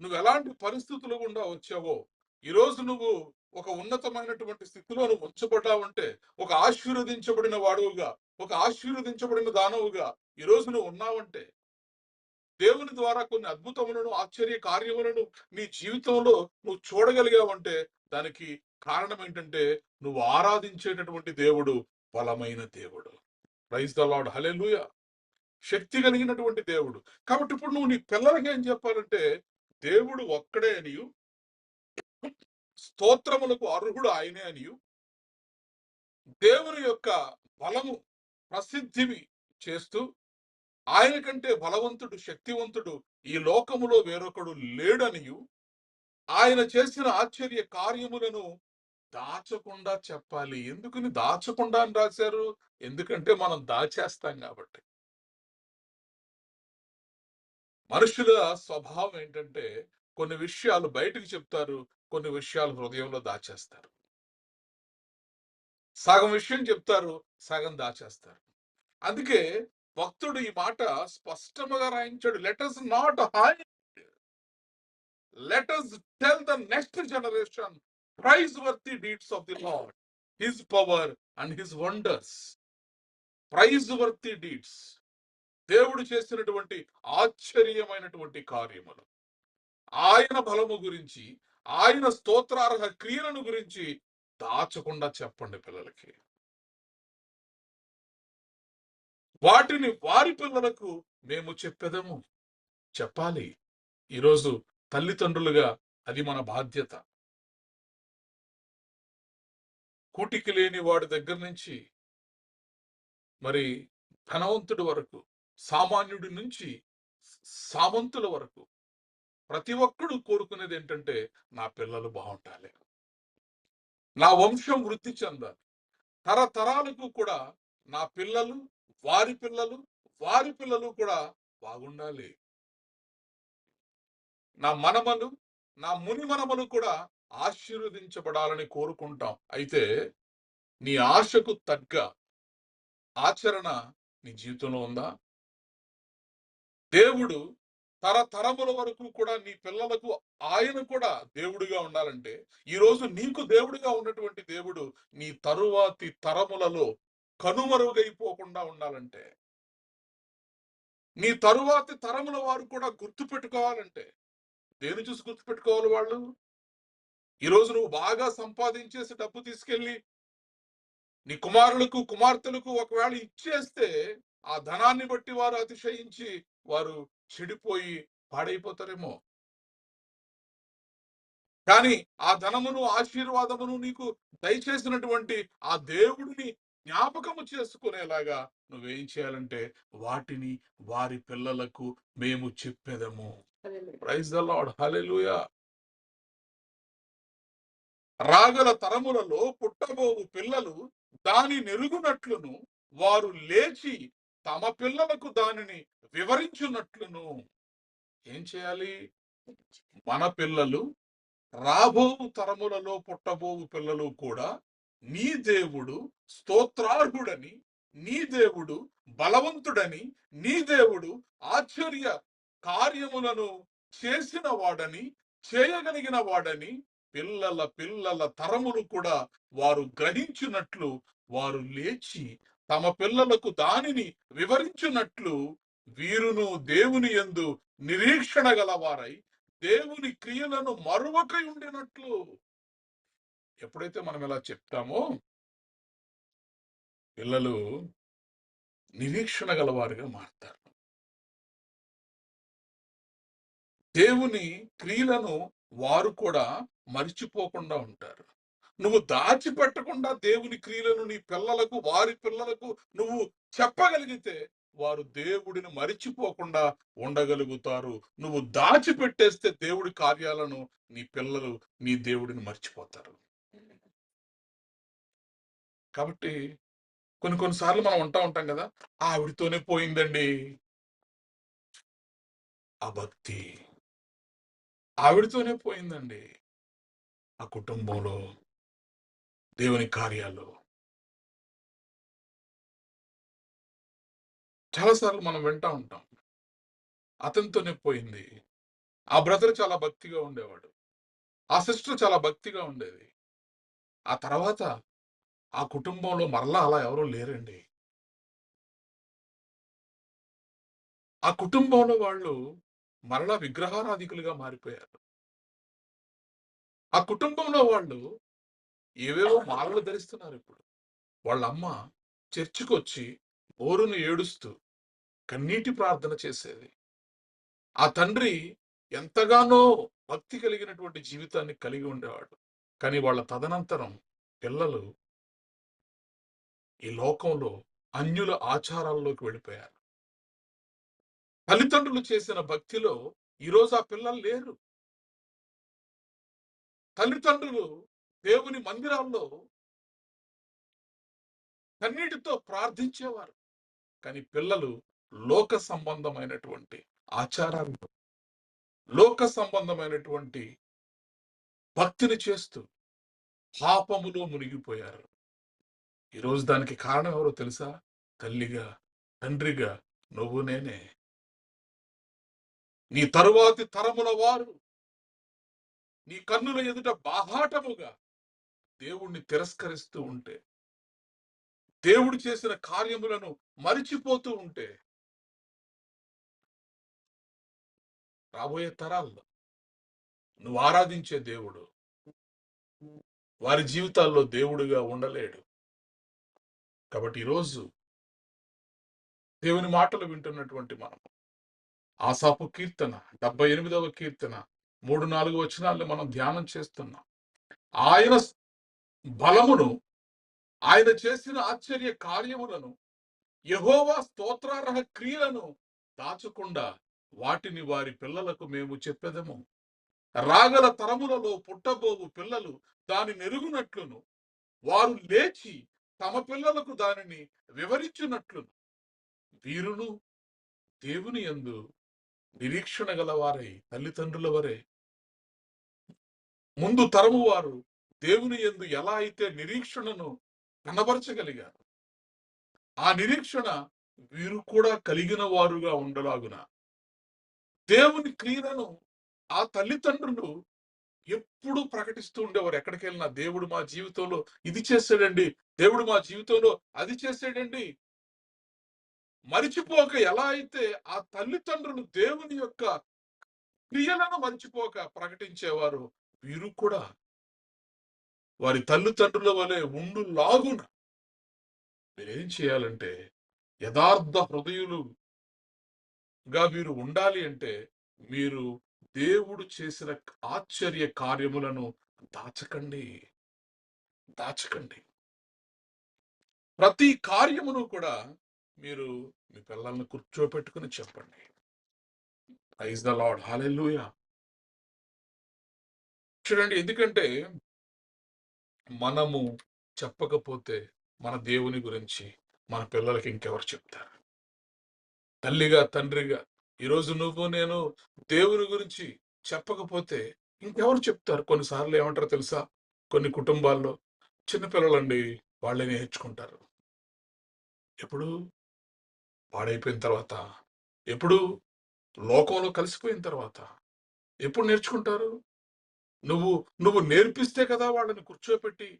నువ్వు ఎలాంటి పరిస్థితులు గుండా వచ్చావో, ఈరోజు నువ్వు ఒక ఉన్నతమైనటువంటి స్థితిలో నువ్వు ఉంచబడ్డావంటే, ఒక ఆశీర్వదించబడిన వాడువుగా, ఒక ఆశీర్వదించబడిన దానవుగా ఈరోజు నువ్వు ఉన్నావంటే, దేవుని ద్వారా కొన్ని అద్భుతములను, ఆశ్చర్య కార్యములను నీ జీవితంలో నువ్వు చూడగలిగావంటే, దానికి కారణం ఏంటంటే, నువ్వు ఆరాధించేటటువంటి దేవుడు బలమైన దేవుడు. ప్రైజ్ ద లార్డ్, హల్లెలూయా. శక్తి కలిగినటువంటి దేవుడు. కాబట్టి ఇప్పుడు నువ్వు నీ పిల్లలకి ఏం చెప్పాలంటే, దేవుడు ఒక్కడే అనియు, స్తోత్రములకు అర్హుడు ఆయనే అనియు, దేవుని యొక్క బలము ప్రసిద్ధివి చేస్తూ, ఆయన కంటే బలవంతుడు, శక్తివంతుడు ఈ లోకములో వేరొకడు లేడనియు, ఆయన చేసిన ఆశ్చర్య కార్యములను దాచకుండా చెప్పాలి. ఎందుకని దాచకుండా అని రాశారు? ఎందుకంటే మనం దాచేస్తాం కాబట్టి. మనుషుల స్వభావం ఏంటంటే, కొన్ని విషయాలు బయటకు చెప్తారు, కొన్ని విషయాలు హృదయంలో దాచేస్తారు. సగం విషయం చెప్తారు, సగం దాచేస్తారు. అందుకే భక్తుడు ఈ మాట స్పష్టముగా రాయించాడు. Let us not hide, let us tell the next generation praiseworthy deeds of the Lord, his power and his wonders. praiseworthy deeds, దేవుడు చేసినటువంటి ఆశ్చర్యమైనటువంటి కార్యములు, ఆయన బలము గురించి, ఆయన స్తోత్రార్హ క్రియలను గురించి దాచకుండా చెప్పండి పిల్లలకి. వాటిని వారి పిల్లలకు మేము చెప్పెదము. చెప్పాలి. ఈరోజు తల్లిదండ్రులుగా అది మన బాధ్యత. కూటికి లేని వాడి దగ్గర నుంచి మరి ధనవంతుడి వరకు, సామాన్యుడి నుంచి సామంతుల వరకు ప్రతి ఒక్కడు కోరుకునేది ఏంటంటే, నా పిల్లలు బాగుండాలి, నా వంశం వృద్ధి చెందాలి, తరతరాలకు కూడా నా పిల్లలు, వారి పిల్లలు, వారి పిల్లలు కూడా బాగుండాలి, నా మనమలు, నా ముని మనమలు కూడా ఆశీర్వదించబడాలని కోరుకుంటాం. అయితే నీ ఆశకు తగ్గ ఆచరణ నీ జీవితంలో ఉందా? దేవుడు తరతరముల వరకు కూడా నీ పిల్లలకు ఆయన కూడా దేవుడిగా ఉండాలంటే, ఈరోజు నీకు దేవుడిగా ఉన్నటువంటి దేవుడు నీ తరువాతి తరములలో కనుమరుగైపోకుండా ఉండాలంటే, నీ తరువాతి తరముల వారు కూడా గుర్తు పెట్టుకోవాలంటే, దేని చూసి గుర్తు పెట్టుకోవాలి వాళ్ళు? ఈరోజు నువ్వు బాగా సంపాదించేసి డబ్బు తీసుకెళ్ళి నీ కుమారులకు, కుమార్తెలకు ఒకవేళ ఇచ్చేస్తే, ఆ ధనాన్ని బట్టి వారు అతిశయించి వారు చెడిపోయి పాడైపోతారేమో. కానీ ఆ ధనమును, ఆశీర్వాదమును నీకు దయచేసినటువంటి ఆ దేవుడిని జ్ఞాపకము చేసుకునేలాగా నువ్వేం చేయాలంటే, వాటిని వారి పిల్లలకు మేము చెప్పెదము. ప్రైజ్ ద లార్డ్, హల్లెలూయా. రాగల తరములలో పుట్టబోవు పిల్లలు దాని నెరుగునట్లును, వారు లేచి తమ పిల్లలకు దానిని వివరించున్నట్లును ఏం చేయాలి? మన పిల్లలు, రాబోవు తరములలో పుట్టబోవు పిల్లలు కూడా నీ దేవుడు స్తోత్రార్హుడని, నీ దేవుడు బలవంతుడని, నీ దేవుడు ఆశ్చర్య కార్యములను చేసిన వాడని, చేయగలిగిన వాడని పిల్లల పిల్లల తరములు కూడా వారు గ్రహించినట్లు వారు లేచి తమ పిల్లలకు దానిని వివరించున్నట్లు వీరును దేవుని యందు నిరీక్షణ గలవారై దేవుని క్రియలను మరువక ఉండినట్లు. ఎప్పుడైతే మనం ఇలా చెప్తామో పిల్లలు నిరీక్షణ గలవారుగా మారతారు. దేవుని క్రియలను వారు కూడా మరిచిపోకుండా ఉంటారు. నువ్వు దాచిపెట్టకుండా దేవుని క్రియలను నీ పిల్లలకు, వారి పిల్లలకు నువ్వు చెప్పగలిగితే వారు దేవుడిని మరిచిపోకుండా ఉండగలుగుతారు. నువ్వు దాచిపెట్టేస్తే దేవుడి కార్యాలను నీ పిల్లలు నీ దేవుడిని మర్చిపోతారు. కాబట్టి కొన్ని సార్లు మనం ఉంటాం కదా, ఆవిడతోనే పోయిందండి ఆ భక్తి, ఆవిడతోనే పోయిందండి ఆ కుటుంబంలో దేవుని కార్యాలు. చాలాసార్లు మనం వింటా ఉంటాం, అతనితోనే పోయింది. ఆ బ్రదర్ చాలా భక్తిగా ఉండేవాడు, ఆ సిస్టర్ చాలా భక్తిగా ఉండేది. ఆ తర్వాత ఆ కుటుంబంలో మరలా అలా ఎవరూ లేరండి. ఆ కుటుంబంలో వాళ్ళు మరలా విగ్రహారాధికులుగా మారిపోయారు. ఆ కుటుంబంలో వాళ్ళు ఏవేవో మాలలు ధరిస్తున్నారు ఇప్పుడు. వాళ్ళమ్మ చర్చికొచ్చి బోరున ఏడుస్తూ కన్నీటి ప్రార్థన చేసేది. ఆ తండ్రి ఎంతగానో భక్తి కలిగినటువంటి జీవితాన్ని కలిగి ఉండేవాడు. కానీ వాళ్ళ తదనంతరం పిల్లలు ఈ లోకంలో అన్యుల ఆచారాల్లోకి వెళ్ళిపోయారు. తల్లిదండ్రులు చేసిన భక్తిలో ఈరోజు ఆ పిల్లలు లేరు. తల్లిదండ్రులు దేవుని మందిరాల్లో కన్నీటితో ప్రార్థించేవారు. కానీ పిల్లలు లోక సంబంధమైనటువంటి ఆచారాలు, లోక సంబంధమైనటువంటి భక్తిని చేస్తూ పాపములో మునిగిపోయారు. ఈరోజు దానికి కారణం ఎవరో తెలుసా? తల్లిగా, తండ్రిగా నువ్వు నేనే. నీ తరువాతి తరముల వారు నీ కన్నుల ఎదుట బాహాటముగా దేవుణ్ణి తిరస్కరిస్తూ ఉంటే, దేవుడు చేసిన కార్యములను మరిచిపోతూ ఉంటే, రాబోయే తరాల్లో నువ్వు ఆరాధించే దేవుడు వారి జీవితాల్లో దేవుడిగా ఉండలేడు. కాబట్టి ఈరోజు దేవుని మాటలు వింటున్నటువంటి మనం ఆసాపు కీర్తన 78వ కీర్తన 3-4 వచనాలను మనం ధ్యానం చేస్తున్నాం. ఆయన బలమును, ఆయన చేసిన ఆశ్చర్య కార్యములను, యెహోవా స్తోత్రార్హ క్రియలను దాచకుండా వాటిని వారి పిల్లలకు మేము చెప్పెదము. రాగల తరములలో పుట్టబోవు పిల్లలు దాని నెరుగునట్లును, వారు లేచి తమ పిల్లలకు దానిని వివరించున్నట్లును వీరును దేవుని యందు నిరీక్షణ గలవారై తల్లిదండ్రుల వరే ముందు తరము వారు దేవుని యందు ఎలా అయితే నిరీక్షణను కనబరచగలిగారు, ఆ నిరీక్షణ వీరు కూడా కలిగిన వారుగా ఉండలాగున దేవుని క్రియలను ఆ తల్లిదండ్రులు ఎప్పుడు ప్రకటిస్తూ ఉండేవారు. ఎక్కడికి వెళ్ళినా దేవుడు మా జీవితంలో ఇది చేశాడండి, దేవుడు మా జీవితంలో అది చేశాడండి. మరిచిపోక ఎలా అయితే ఆ తల్లిదండ్రులు దేవుని యొక్క క్రియలను మరిచిపోక ప్రకటించేవారు, వీరు కూడా వారి తల్లిదండ్రుల వలె ఉండు లాగున మీరేం చేయాలంటే యథార్థ హృదయులుగా వీరు ఉండాలి అంటే మీరు దేవుడు చేసిన ఆశ్చర్య కార్యములను దాచకండి, దాచకండి. ప్రతి కార్యమును కూడా మీరు మీ పిల్లల్ని కూర్చోపెట్టుకుని చెప్పండి. Praise the Lord, hallelujah. చూడండి, ఎందుకంటే మనము చెప్పకపోతే మన దేవుని గురించి మన పిల్లలకి ఇంకెవరు చెప్తారు? తల్లిగా, తండ్రిగా ఈరోజు నువ్వు నేను దేవుని గురించి చెప్పకపోతే ఇంకెవరు చెప్తారు? కొన్నిసార్లు ఏమంటారో తెలుసా? కొన్ని కుటుంబాల్లో చిన్నపిల్లలండి, వాళ్ళే నేర్చుకుంటారు. ఎప్పుడు? పాడైపోయిన తర్వాత. ఎప్పుడు? లోకంలో కలిసిపోయిన తర్వాత. ఎప్పుడు నేర్చుకుంటారు? నువ్వు నువ్వు నేర్పిస్తే కదా వాళ్ళని కూర్చోపెట్టి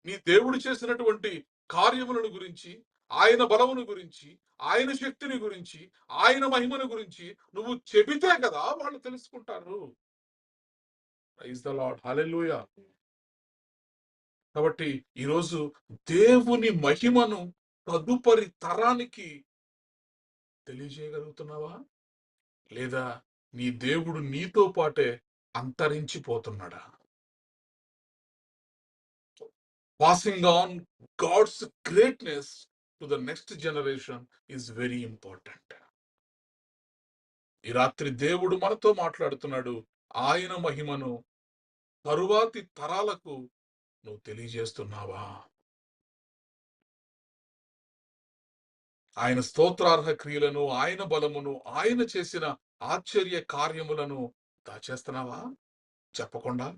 నీ దేవుడు చేసినటువంటి కార్యములను గురించి, ఆయన బలమును గురించి, ఆయన శక్తిని గురించి, ఆయన మహిమను గురించి నువ్వు చెబితే కదా వాళ్ళు తెలుసుకుంటారు. Praise the Lord. హల్లెలూయా. కాబట్టి ఈరోజు దేవుని మహిమను తదుపరి తరానికి తెలియజేయగలుగుతున్నావా? లేదా నీ దేవుడు నీతో పాటే అంతరించిపోతున్నాడా? Passing on God's greatness to the next generation is very important. ఈ రాత్రి దేవుడు మనతో మాట్లాడుతున్నాడు. ఆయన మహిమను తరువాతి తరాలకు నువ్వు తెలియజేస్తున్నావా? ఆయన స్తోత్రార్హ క్రియలను, ఆయన బలమును, ఆయన చేసిన ఆశ్చర్య కార్యములను దాచేస్తున్నావా చెప్పకుండా?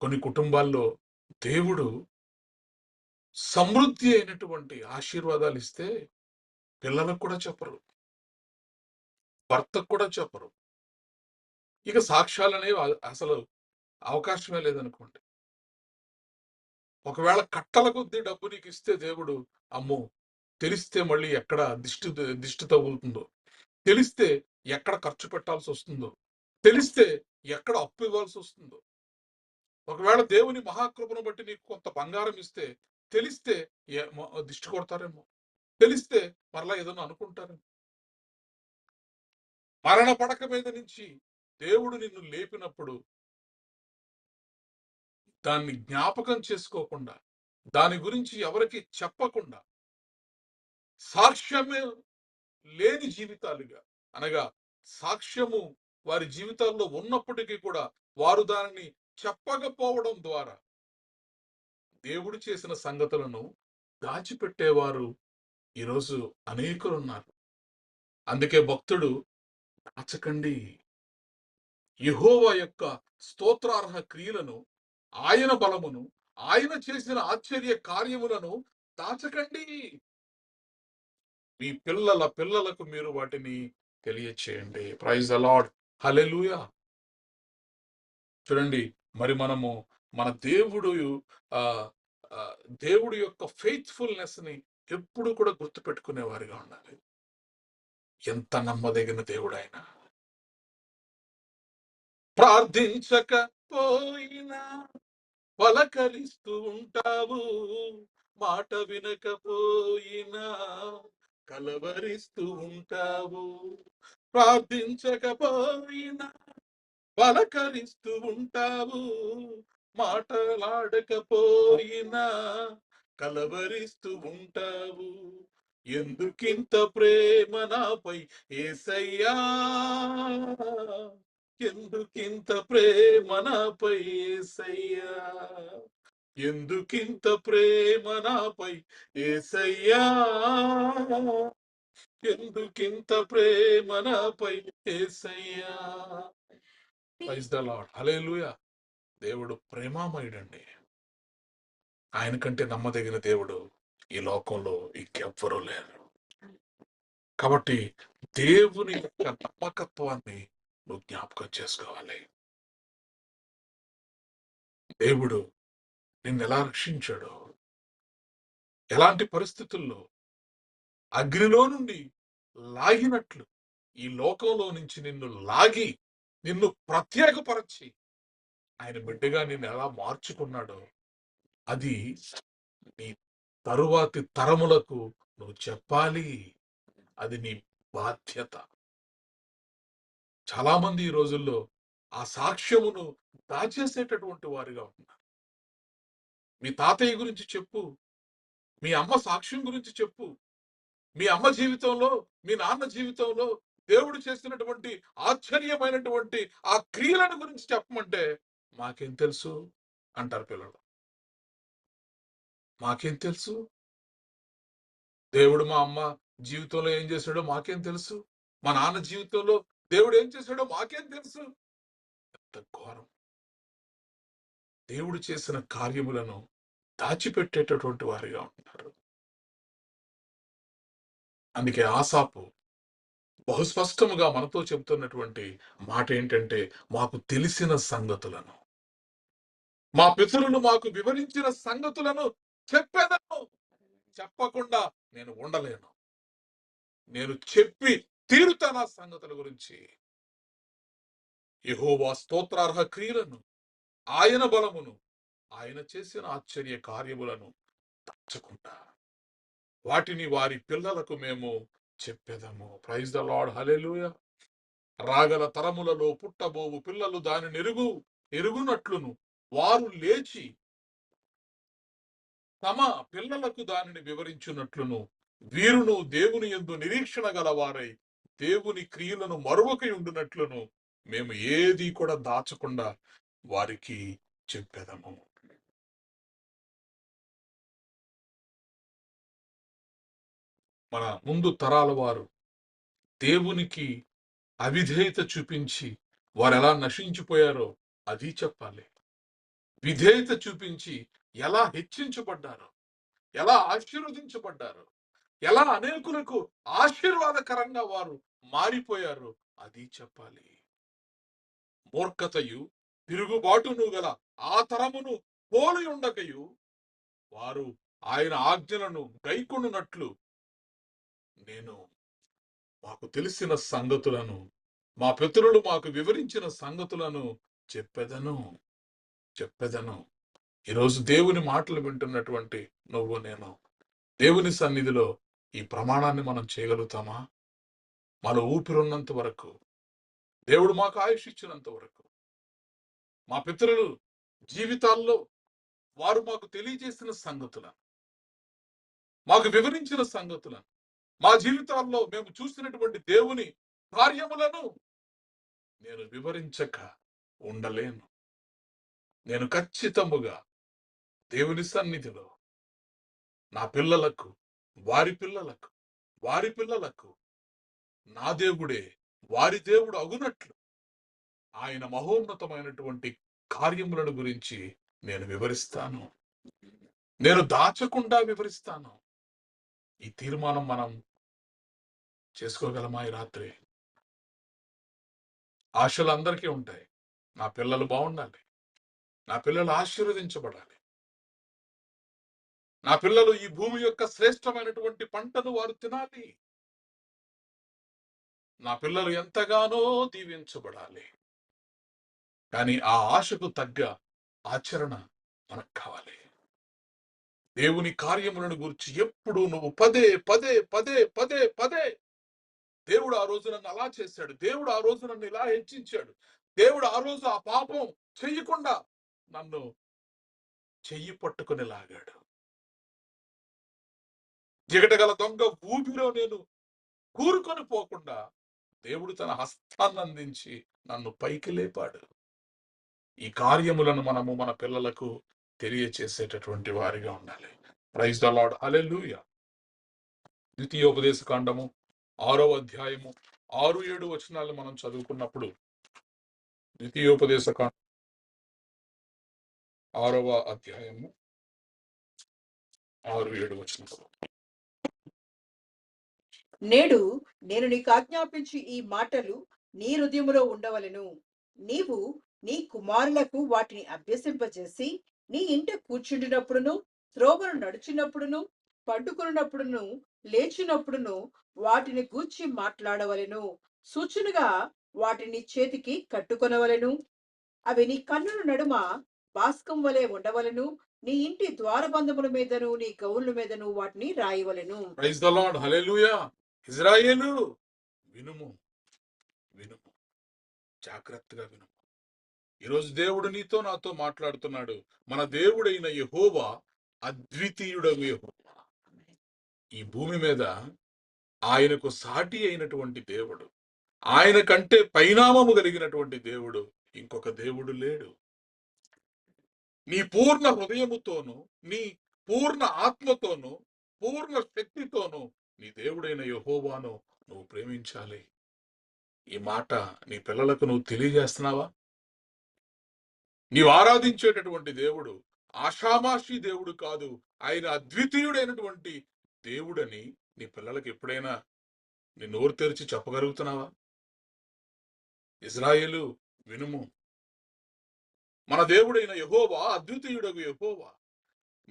కొన్ని కుటుంబాల్లో దేవుడు సమృద్ధి అయినటువంటి ఆశీర్వాదాలు ఇస్తే పిల్లలకు కూడా చెప్పరు, భర్తకు కూడా చెప్పరు. ఇక సాక్ష్యాలనేవి అసలు అవకాశమే లేదనుకోండి. ఒకవేళ కట్టల కొద్దీ డబ్బు నీకు ఇస్తే దేవుడు, అమ్మో, తెలిస్తే మళ్ళీ ఎక్కడ దిష్టి తగులుతుందో, తెలిస్తే ఎక్కడ ఖర్చు పెట్టాల్సి వస్తుందో, తెలిస్తే ఎక్కడ అప్పు ఇవ్వాల్సి వస్తుందో, ఒకవేళ దేవుని మహాకృపను బట్టి నీకు కొంత బంగారం ఇస్తే తెలిస్తే దిష్టి కొడతారేమో, తెలిస్తే మరలా ఏదైనా అనుకుంటారేమో. మరణ పడక మీద నుంచి దేవుడు నిన్ను లేపినప్పుడు దాన్ని జ్ఞాపకం చేసుకోకుండా, దాని గురించి ఎవరికి చెప్పకుండా, సాక్ష్యమే లేని జీవితాలుగా, అనగా సాక్ష్యము వారి జీవితాల్లో ఉన్నప్పటికీ కూడా వారు దానిని చెప్పకపోవడం ద్వారా దేవుడు చేసిన సంగతులను దాచిపెట్టేవారు ఈరోజు అనేకులున్నారు. అందుకే భక్తుడు, దాచకండి యెహోవా యొక్క స్తోత్రార్హ క్రియలను, ఆయన బలమును, ఆయన చేసిన ఆశ్చర్య కార్యములను దాచకండి. మీ పిల్లల పిల్లలకు మీరు వాటిని తెలియచేయండి. Praise the Lord. హల్లెలూయా. చూడండి, మరి మనము మన దేవుడు ఆహ్, దేవుడి యొక్క ఫెయిత్‌ఫుల్‌నెస్ ని ఎప్పుడు కూడా గుర్తుపెట్టుకునే వారిగా ఉండాలి. ఎంత నమ్మదగిన దేవుడాయన. ప్రార్థించకపోయినా పలకరిస్తూ ఉంటావు, మాట వినకపోయినా కలవరిస్తూ ఉంటావు. ప్రార్థించకపోయినా పలకరిస్తూ ఉంటావు, మాటలాడకపోయినా కలవరిస్తూ ఉంటావు. ఎందుకింత ప్రేమ నాపై యేసయ్యా, ఎందుకింత ప్రేమ నాపై యేసయ్యా, ఎందుకింత ప్రేమ నాపై యేసయ్యా, ఎందుకింత ప్రేమ నాపై యేసయ్యా. Praise the Lord. హల్లెలూయా. దేవుడు ప్రేమామయుడండి. ఆయన కంటే నమ్మదగిన దేవుడు ఈ లోకంలో ఇంకెవ్వరూ లేరు. కాబట్టి దేవుని యొక్క నమ్మకత్వాన్ని నువ్వు జ్ఞాపకం చేసుకోవాలి. దేవుడు నిన్నెలా రక్షించాడో, ఎలాంటి పరిస్థితుల్లో అగ్నిలో నుండి లాగినట్లు ఈ లోకంలో నుంచి నిన్ను లాగి, నిన్ను ప్రత్యేకపరచి ఆయన బిడ్డగా నిన్ను ఎలా మార్చుకున్నాడో, అది నీ తరువాతి తరములకు నువ్వు చెప్పాలి. అది నీ బాధ్యత. చాలా మంది ఈ రోజుల్లో ఆ సాక్ష్యమును దాచేసేటటువంటి వారిగా ఉన్నారు. మీ తాతయ్య గురించి చెప్పు, మీ అమ్మ సాక్ష్యం గురించి చెప్పు, మీ అమ్మ జీవితంలో, మీ నాన్న జీవితంలో దేవుడు చేసినటువంటి ఆశ్చర్యమైనటువంటి ఆ క్రియలను గురించి చెప్పమంటే, మాకేం తెలుసు అంటారు పిల్లలు. మాకేం తెలుసు? దేవుడు మా అమ్మ జీవితంలో ఏం చేశాడో మాకేం తెలుసు? మా నాన్న జీవితంలో దేవుడు ఏం చేశాడో మాకేం తెలుసు? ఎంత ఘోరం. దేవుడు చేసిన కార్యములను దాచిపెట్టేటటువంటి వారిగా ఉంటారు. అందుకే ఆసాపు బహుస్పష్టముగా మనతో చెప్తున్నటువంటి మాట ఏంటంటే, మాకు తెలిసిన సంగతులను, మా పితరులు మాకు వివరించిన సంగతులను చెప్పెదను. చెప్పకుండా నేను ఉండలేను. నేను చెప్పి తీరుతాను ఆ సంగతుల గురించి. యెహోవా స్తోత్రార్హ క్రియలను, ఆయన బలమును, ఆయన చేసిన ఆశ్చర్య కార్యములను దాచకుండా వాటిని వారి పిల్లలకు మేము చెప్పెదము. ప్రైజ్ ద లార్డ్, హల్లెలూయా. రాగల తరములలో పుట్టబోవు పిల్లలు దానిని ఎరుగునట్లును వారు లేచి తమ పిల్లలకు దానిని వివరించున్నట్లును వీరును దేవుని యందు నిరీక్షణ గలవారై దేవుని క్రియలను మరువకై ఉండునట్లును మేము ఏది కూడా దాచకుండా వారికి చెప్పెదము. మన ముందు తరాల వారు దేవునికి అవిధేయత చూపించి వారు ఎలా నశించిపోయారో అది చెప్పాలి. విధేయత చూపించి ఎలా హెచ్చించబడ్డారో, ఎలా ఆశీర్వదించబడ్డారో, ఎలా అనేకులకు ఆశీర్వాదకరంగా వారు మారిపోయారో అది చెప్పాలి. మూర్ఖతయు తిరుగుబాటును గల ఆ తరమును పోలి ఉండకయు వారు ఆయన ఆజ్ఞలను గైకొనున్నట్లు నేను మాకు తెలిసిన సంగతులను, మా పితరులు మాకు వివరించిన సంగతులను చెప్పెదను. ఈరోజు దేవుని మాటలు వింటున్నటువంటి నువ్వు నేను దేవుని సన్నిధిలో ఈ ప్రమాణాన్ని మనం చేయగలుగుతామా? మన ఊపిరున్నంత వరకు, దేవుడు మాకు ఆయుష్ ఇచ్చినంత వరకు, మా పితరులు జీవితాల్లో వారు మాకు తెలియజేసిన సంగతులను, మాకు వివరించిన సంగతులను, మా జీవితాల్లో మేము చూసినటువంటి దేవుని కార్యములను నేను వివరించక ఉండలేను. నేను ఖచ్చితముగా దేవుని సన్నిధిలో నా పిల్లలకు, వారి పిల్లలకు, వారి పిల్లలకు నా దేవుడే వారి దేవుడు అగునట్లు ఆయన మహోన్నతమైనటువంటి కార్యములను గురించి నేను వివరిస్తాను. నేను దాచకుండా వివరిస్తాను. ఈ తీర్మానం మనం చేసుకోగలమా ఈ రాత్రి? ఆశలు అందరికీ ఉంటాయి. నా పిల్లలు బాగుండాలి, నా పిల్లలు ఆశీర్వదించబడాలి, నా పిల్లలు ఈ భూమి యొక్క శ్రేష్టమైనటువంటి పంటను వారు తినాలి, నా పిల్లలు ఎంతగానో దీవించబడాలి. కానీ ఆ ఆశకు తగ్గ ఆచరణ మనకు కావాలి. దేవుని కార్యములను గురించి ఎప్పుడు నువ్వు పదే పదే పదే పదే పదే దేవుడు ఆ రోజు నన్ను అలా చేశాడు, దేవుడు ఆ రోజు నన్ను ఇలా హెచ్చించాడు, దేవుడు ఆ రోజు ఆ పాపం చెయ్యకుండా నన్ను చెయ్యి పట్టుకుని లాగాడు, జిగటగల దొంగ ఊపిలో నేను కూరుకొని పోకుండా దేవుడు తన హస్తాన్ని అందించి నన్ను పైకి లేపాడు. ఈ కార్యములను మనము మన పిల్లలకు తెలియచేసేటటువంటి వారిగా ఉండాలి. ప్రైజ్ ద లార్డ్, హల్లెలూయా. ద్వితీయోపదేశ కాండము 6వ అధ్యాయము 6-7 వచనాలు మనం చదువుకున్నప్పుడు, ద్వితీయోపదేశ కాండం 6వ అధ్యాయము 6-7 వచనాలు. నేడు నేను నీకు ఆజ్ఞాపించి ఈ మాటలు నీ హృదయములో ఉండవలెను. నీవు నీ కుమారులకు వాటిని అభ్యసింపజేసి నీ ఇంట కూర్చుండినప్పుడును, త్రోవను నడుచున్నప్పుడును, పండుకున్నప్పుడును, లేచినప్పుడును వాటిని గూర్చి మాట్లాడవలెను. సూచనగా వాటిని చేతికి కట్టుకొనవలెను. అవి నీ కన్నుల నడుమ బాస్కం వలె ఉండవలెను. నీ ఇంటి ద్వారబంధముల మీదను నీ గౌళ్ళ మీదను వాటిని రాయవలెను. ప్రైజ్ ద లార్డ్, హల్లెలూయా. ఇజ్రాయేలు వినుము, వినుము, జాగ్రత్తగా వినుము. ఈరోజు దేవుడు నీతో నాతో మాట్లాడుతున్నాడు. మన దేవుడైన యెహోవా అద్వితీయుడగు యెహోవా. ఈ భూమి మీద ఆయనకు సాటి అయినటువంటి దేవుడు, ఆయన కంటే పరిణామము కలిగినటువంటి దేవుడు ఇంకొక దేవుడు లేడు. నీ పూర్ణ హృదయముతోను, నీ పూర్ణ ఆత్మతోను, పూర్ణ శక్తితోను నీ దేవుడైన యెహోవాను నువ్వు ప్రేమించాలి. ఈ మాట నీ పిల్లలకు నువ్వు తెలియజేస్తున్నావా? నీవు ఆరాధించేటటువంటి దేవుడు ఆషామాషి దేవుడు కాదు, ఆయన అద్వితీయుడైనటువంటి దేవుడని నీ పిల్లలకి ఎప్పుడైనా నీ నోరు తెరిచి చెప్పగలుగుతున్నావా? ఇజ్రాయేలు వినుము, మన దేవుడైన యెహోవా అద్వితీయుడగు యెహోవా.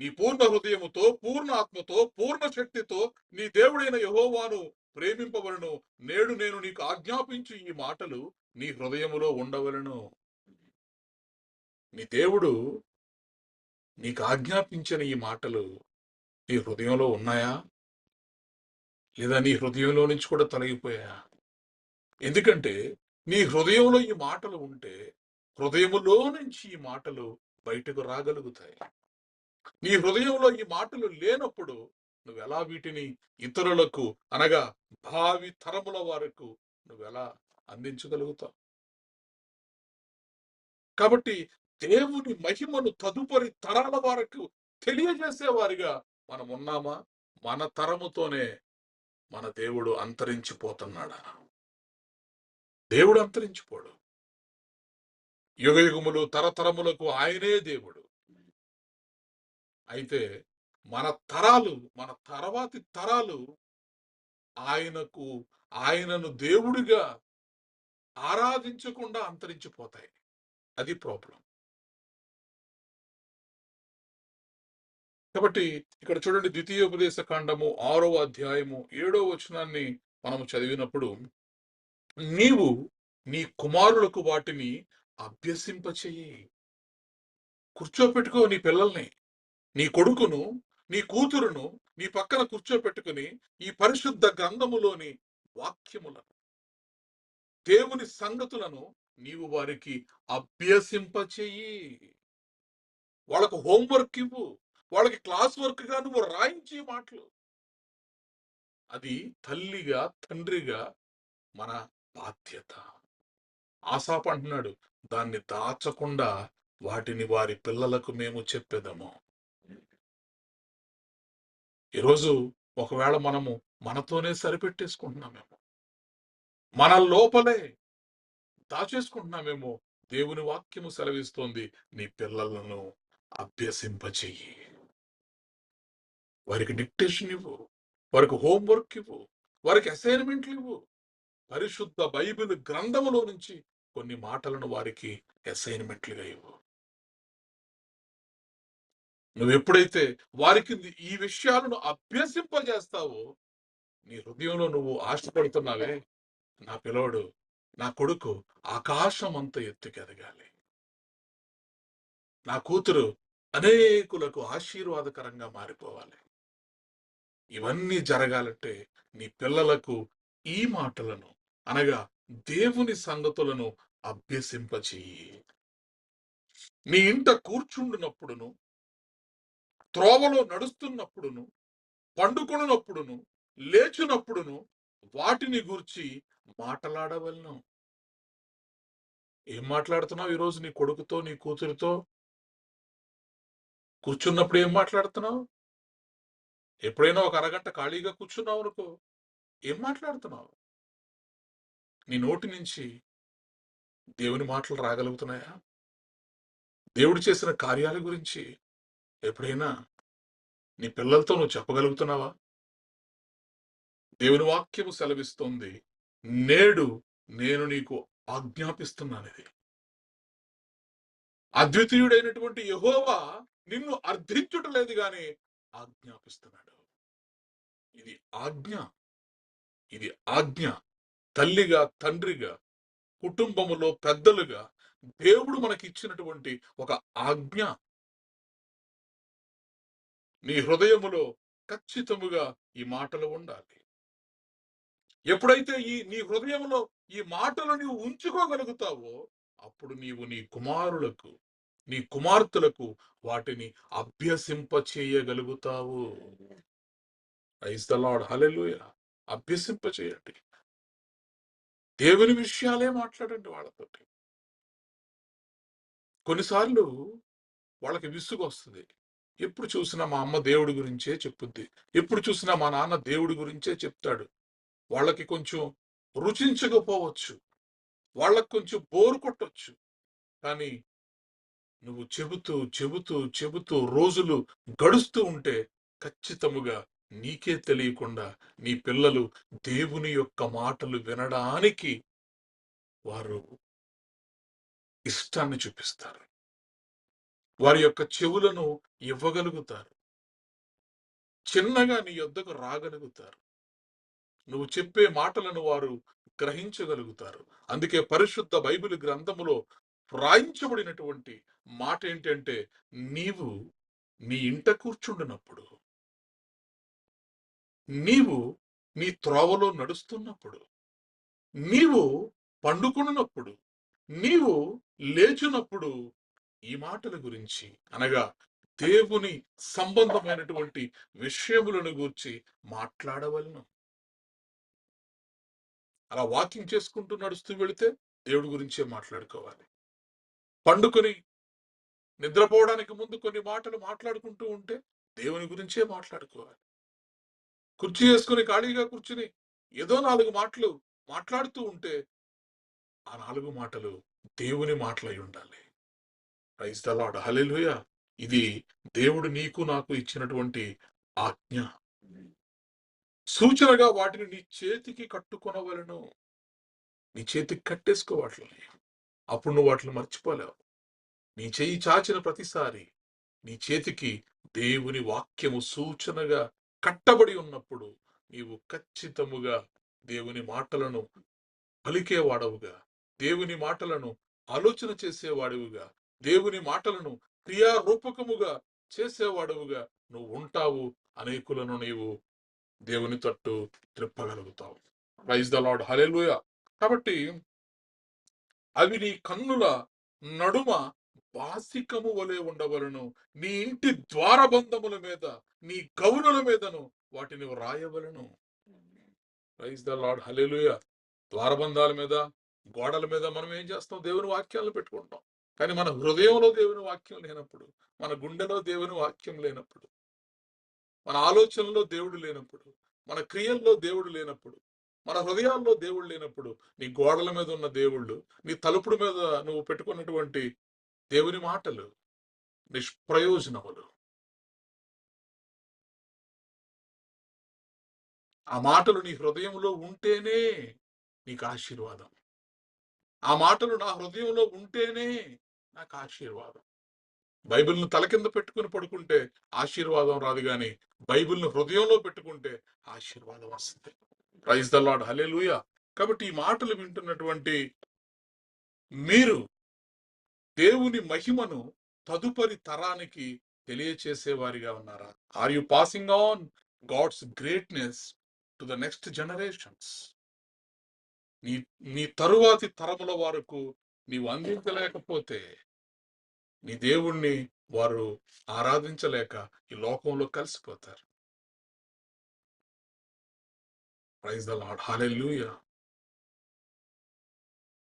నీ పూర్ణ హృదయముతో, పూర్ణ ఆత్మతో, పూర్ణ శక్తితో నీ దేవుడైన యెహోవాను ప్రేమింపవలను. నేడు నేను నీకు ఆజ్ఞాపించు ఈ మాటలు నీ హృదయములో ఉండవలను. నీ దేవుడు నీకు ఆజ్ఞాపించిన ఈ మాటలు నీ హృదయంలో ఉన్నాయా? లేదా నీ హృదయంలో నుంచి కూడా తొలగిపోయా? ఎందుకంటే నీ హృదయంలో ఈ మాటలు ఉంటే హృదయములో నుంచి ఈ మాటలు బయటకు రాగలుగుతాయి. నీ హృదయంలో ఈ మాటలు లేనప్పుడు నువ్వెలా వీటిని ఇతరులకు, అనగా భావి తరముల వారికి నువ్వెలా అందించగలుగుతావు? కాబట్టి దేవుని మహిమను తదుపరి తరాల వారికి తెలియజేసేవారిగా మనం ఉన్నామా? మన తరముతోనే మన దేవుడు అంతరించిపోతున్నాడా? దేవుడు అంతరించిపోడు. యుగయుగములు తరతరములకు ఆయనే దేవుడు. అయితే మన తరాలు, మన తర్వాతి తరాలు ఆయనను దేవుడిగా ఆరాధించకుండా అంతరించిపోతాయి. అది ప్రాబ్లం. కాబట్టి ఇక్కడ చూడండి, ద్వితీయోపదేశ కాండము 6వ అధ్యాయము 7వ వచనాన్ని మనము చదివినప్పుడు, నీవు నీ కుమారులకు వాటిని అభ్యసింపచేయి. కూర్చోపెట్టుకో నీ పిల్లల్ని, నీ కొడుకును, నీ కూతురును నీ పక్కన కూర్చోపెట్టుకుని ఈ పరిశుద్ధ గ్రంథములోని వాక్యములను, దేవుని సంగతులను నీవు వారికి అభ్యసింపచేయి. వాళ్ళకు హోంవర్క్ ఇవ్వు, వాళ్ళకి క్లాస్ వర్క్ గా నువ్వు రాయించే మాటలు. అది తల్లిగా, తండ్రిగా మన బాధ్యత. ఆసాపు అంటున్నాడు, దాన్ని దాచకుండా వాటిని వారి పిల్లలకు మేము చెప్పేదము. ఈరోజు ఒకవేళ మనము మనతోనే సరిపెట్టేసుకుంటున్నామేమో, మన లోపలే దాచేసుకుంటున్నామేమో. దేవుని వాక్యము సెలవిస్తోంది, నీ పిల్లలను అభ్యసింపచెయ్యి. వారికి డిక్టేషన్ ఇవ్వు, వారికి హోంవర్క్ ఇవ్వు, వారికి అసైన్మెంట్లు ఇవ్వు. పరిశుద్ధ బైబిల్ గ్రంథములో నుంచి కొన్ని మాటలను వారికి అసైన్మెంట్లుగా ఇవ్వు. నువ్వు ఎప్పుడైతే వారికి ఈ విషయాలను అభ్యసింపజేస్తావో, నీ హృదయంలో నువ్వు ఆశపడుతున్నావే, నా పిల్లోడు, నా కొడుకు ఆకాశం అంత ఎత్తుకెదగాలి, నా కూతురు అనేకులకు ఆశీర్వాదకరంగా మారిపోవాలి. ఇవన్నీ జరగాలంటే నీ పిల్లలకు ఈ మాటలను, అనగా దేవుని సంగతులను అభ్యసింపచేయి. నీ ఇంట కూర్చుండునప్పుడును, త్రోవలో నడుస్తున్నప్పుడును, పండుకొనున్నప్పుడును, లేచినప్పుడును వాటిని గూర్చి మాట్లాడవలను. ఏం మాట్లాడుతున్నావు ఈరోజు నీ కొడుకుతో, నీ కూతురితో? కూర్చున్నప్పుడు ఏం మాట్లాడుతున్నావు? ఎప్పుడైనా ఒక అరగంట ఖాళీగా కూర్చున్నావు అనుకో, ఏం మాట్లాడుతున్నావు? నీ నోటి నుంచి దేవుని మాటలు రాగలుగుతున్నాయా? దేవుడు చేసిన కార్యాల గురించి ఎప్పుడైనా నీ పిల్లలతో నువ్వు చెప్పగలుగుతున్నావా? దేవుని వాక్యము సెలవిస్తోంది, నేడు నేను నీకు ఆజ్ఞాపిస్తున్నానిది. అద్వితీయుడైనటువంటి యెహోవా నిన్ను అర్థించుటలేదు గాని ఆజ్ఞాపిస్తున్నాడు. ఇది ఆజ్ఞ, ఇది ఆజ్ఞ. తల్లిగా, తండ్రిగా, కుటుంబములో పెద్దలుగా దేవుడు మనకి ఇచ్చినటువంటి ఒక ఆజ్ఞ. నీ హృదయములో ఖచ్చితముగా ఈ మాటలు ఉండాలి. ఎప్పుడైతే నీ హృదయంలో ఈ మాటలు నీవు ఉంచుకోగలుగుతావో, అప్పుడు నీవు నీ కుమారులకు, నీ కుమార్తెలకు వాటిని అభ్యసింప చేయగలుగుతావు. ప్రైజ్ ద లార్డ్, హల్లెలూయా. అభ్యసింప చేయండి. దేవుని విషయాలే మాట్లాడండి వాళ్ళతోటి. కొన్నిసార్లు వాళ్ళకి విసుగు వస్తుంది. ఎప్పుడు చూసినా మా అమ్మ దేవుడి గురించే చెప్పుద్ది, ఎప్పుడు చూసినా మా నాన్న దేవుడి గురించే చెప్తాడు. వాళ్ళకి కొంచెం రుచించకపోవచ్చు, వాళ్ళకి కొంచెం బోరు కొట్టొచ్చు. కానీ నువ్వు చెబుతూ చెబుతూ చెబుతూ రోజులు గడుస్తూ ఉంటే ఖచ్చితముగా నీకే తెలియకుండా నీ పిల్లలు దేవుని యొక్క మాటలు వినడానికి వారు ఇష్టాన్ని చూపిస్తారు. వారి యొక్క చెవులను ఇవ్వగలుగుతారు. చిన్నగా నీ యొద్దకు రాగలుగుతారు. నువ్వు చెప్పే మాటలను వారు గ్రహించగలుగుతారు. అందుకే పరిశుద్ధ బైబిల్ గ్రంథములో వ్రాయించబడినటువంటి మాట ఏంటంటే, నీవు నీ ఇంట కూర్చుండునప్పుడు, నీవు నీ త్రోవలో నడుస్తున్నప్పుడు, నీవు పండుకొనున్నప్పుడు, నీవు లేచునప్పుడు ఈ మాటల గురించి అనగా దేవుని సంబంధమైనటువంటి విషయములను గూర్చి మాట్లాడవలెను. అలా వాకింగ్ చేసుకుంటూ నడుస్తూ వెళితే దేవుడి గురించే మాట్లాడుకోవాలి. పండుకొని నిద్రపోవడానికి ముందు కొన్ని మాటలు మాట్లాడుకుంటూ ఉంటే దేవుని గురించే మాట్లాడుకోవాలి. కుర్చీ వేసుకొని ఖాళీగా కూర్చుని ఏదో 4 మాటలు మాట్లాడుతూ ఉంటే ఆ 4 మాటలు దేవుని మాటలై ఉండాలి. Praise the Lord. హల్లెలూయా. ఇది దేవుడు నీకు నాకు ఇచ్చినటువంటి ఆజ్ఞ. సూచనగా వాటిని నీ చేతికి కట్టుకొనవలెను. నీ చేతికి కట్టేసుకో వాటిని. అప్పుడు నువ్వు వాటిని మర్చిపోలేవు. నీ చెయ్యి చాచిన ప్రతిసారి నీ చేతికి దేవుని వాక్యము సూచనగా కట్టబడి ఉన్నప్పుడు నీవు ఖచ్చితముగా దేవుని మాటలను పలికేవాడవుగా, దేవుని మాటలను ఆలోచన చేసేవాడవుగా, దేవుని మాటలను క్రియారూపకముగా చేసేవాడవుగా నువ్వు ఉంటావు. అనేకులను నీవు దేవుని తట్టు త్రిప్పగలుగుతావు. Praise the Lord. హల్లెలూయా. కాబట్టి అవి నీ కన్నుల నడుమ బాసికము వలె ఉండవలను. నీ ఇంటి ద్వారబంధముల మీద, నీ గౌనుల మీదను వాటిని వ్రాయవలను. Praise the Lord. హల్లెలూయా. ద్వారబంధాల మీద, గోడల మీద మనం ఏం చేస్తాం? దేవుని వాక్యాలను పెట్టుకుంటాం. కానీ మన హృదయంలో దేవుని వాక్యం లేనప్పుడు, మన గుండెలో దేవుని వాక్యం లేనప్పుడు, మన ఆలోచనలో దేవుడు లేనప్పుడు, మన క్రియల్లో దేవుడు లేనప్పుడు, మన హృదయాల్లో దేవుడు లేనప్పుడు, నీ గోడల మీద ఉన్న దేవుళ్ళు, నీ తలుపుల మీద నువ్వు పెట్టుకున్నటువంటి దేవుని మాటలు నిష్ప్రయోజనములు. ఆ మాటలు నీ హృదయంలో ఉంటేనే నీకు ఆశీర్వాదం. ఆ మాటలు నా హృదయంలో ఉంటేనే నాకు ఆశీర్వాదం. బైబిల్‌ను తల కింద పెట్టుకొని పడుకుంటే ఆశీర్వాదం రాదు గాని, బైబిల్‌ను హృదయంలో పెట్టుకుంటే ఆశీర్వాదం వస్తుంది. Praise the Lord. హల్లెలూయా. కాబట్టి ఈ మాటలు వింటున్నటువంటి మీరు దేవుని మహిమను తదుపరి తరానికి తెలియచేసేవారిగా ఉన్నారా? Are you passing on God's greatness to the next generations? నీ నీ తరువాతి తరముల వరకు నీవు అందించలేకపోతే నీ దేవుణ్ణి వారు ఆరాధించలేక ఈ లోకంలో కలిసిపోతారు. Praise the Lord. హల్లెలూయా.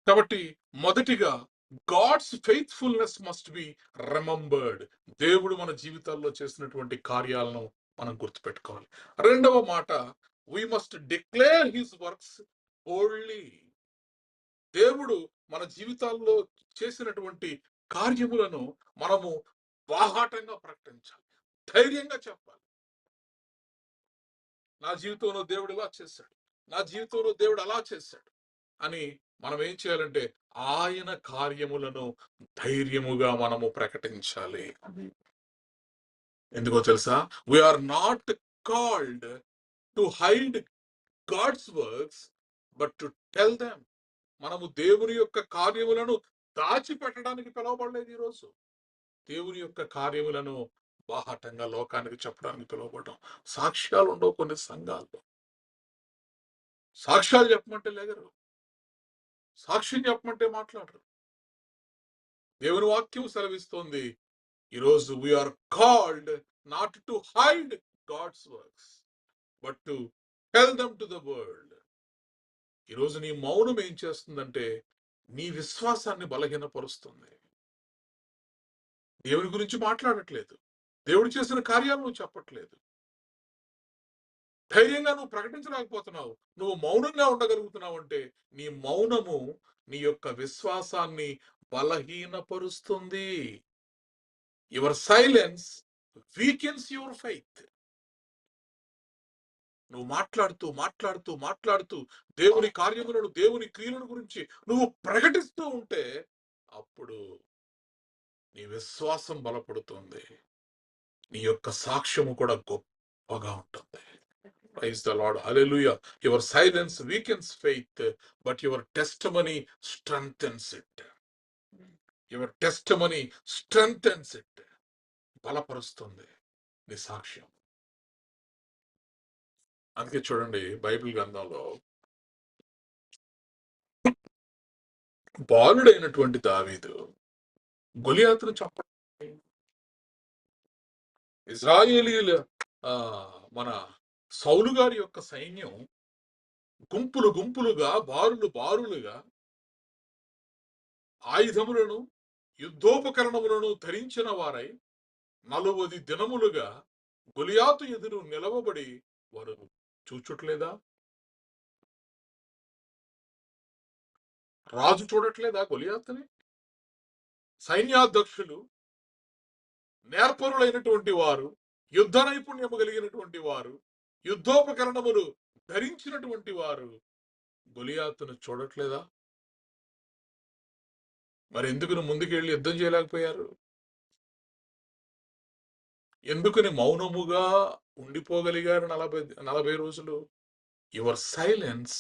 కాబట్టి మొదటిగా God's faithfulness must be remembered. దేవుడు మన జీవితాల్లో చేసినటువంటి కార్యాలను మనం గుర్తుపెట్టుకోవాలి. రెండవ మాట, we must declare his works boldly. దేవుడు మన జీవితాల్లో చేసినటువంటి కార్యములను మనము బాహాటంగా ప్రకటించాలి. ధైర్యంగా చెప్పాలి. నా జీవితంలో దేవుడు ఇలా చేశాడు, నా జీవితంలో దేవుడు అలా చేశాడు అని మనం ఏం చేయాలంటే ఆయన కార్యములను ధైర్యముగా మనము ప్రకటించాలి. ఎందుకో తెలుసా? We are not called to hide God's works but to tell them. మనము దేవుని యొక్క కార్యములను దాచిపెట్టడానికి పిలువబడలేదు ఈరోజు. దేవుని యొక్క కార్యములను బాహాటంగా లోకానికి చెప్పడానికి పిలువబడ్డాం. సాక్ష్యాలు ఉండవు కొన్ని సంఘాల్లో. సాక్ష్యాలు చెప్పమంటే లేగరు. సాక్ష్యం చెప్పమంటే మాట్లాడరు. దేవుని వాక్యం సెలవిస్తోంది, ఈరోజు we are called not to hide God's works but to tell them to the world. ఈరోజు నీ మౌనం ఏం చేస్తుందంటే నీ విశ్వాసాన్ని బలహీనపరుస్తుంది. దేవుని గురించి మాట్లాడట్లేదు. దేవుడు చేసిన కార్యాలు నువ్వు చెప్పట్లేదు. ధైర్యంగా నువ్వు ప్రకటించలేకపోతున్నావు. నువ్వు మౌనంగా ఉండగలుగుతున్నావు అంటే నీ మౌనము నీ యొక్క విశ్వాసాన్ని బలహీనపరుస్తుంది. Your silence weakens your faith. నువ్వు మాట్లాడుతూ మాట్లాడుతూ మాట్లాడుతూ దేవుని కార్యములను, దేవుని క్రియలను గురించి నువ్వు ప్రకటిస్తూ ఉంటే అప్పుడు నీ విశ్వాసం బలపడుతుంది, నీ యొక్క సాక్ష్యము కూడా గొప్పగా ఉంటుంది. Praise the Lord, hallelujah. Your silence weakens faith, but your testimony strengthens it. Your testimony strengthens it. బలపరుస్తుంది నీ సాక్ష్యం. అందుకే చూడండి, బైబిల్ గ్రంథంలో బాలుడైనటువంటి దావీదు గొలియాతును చంపడానికి ఇజ్రాయేలీల మన సౌలు గారి యొక్క సైన్యం గుంపులు గుంపులుగా, బారులు బారులుగా ఆయుధములను, యుద్ధోపకరణములను ధరించిన వారై 40 దినములుగా గొలియాతు ఎదురు నిలవబడి వారు చూచుట్లేదా? రాజు చూడట్లేదా గొలియాతుని? సైన్యాధ్యక్షులు, నేర్పరులైనటువంటి వారు, యుద్ధ నైపుణ్యము కలిగినటువంటి వారు, యుద్ధోపకరణములు ధరించినటువంటి వారు గొలియాతును చూడట్లేదా? మరి ఎందుకుని ముందుకెళ్ళి యుద్ధం చేయలేకపోయారు? ఎందుకని మౌనముగా ఉండిపోగలిగారు 40 రోజులు? Your silence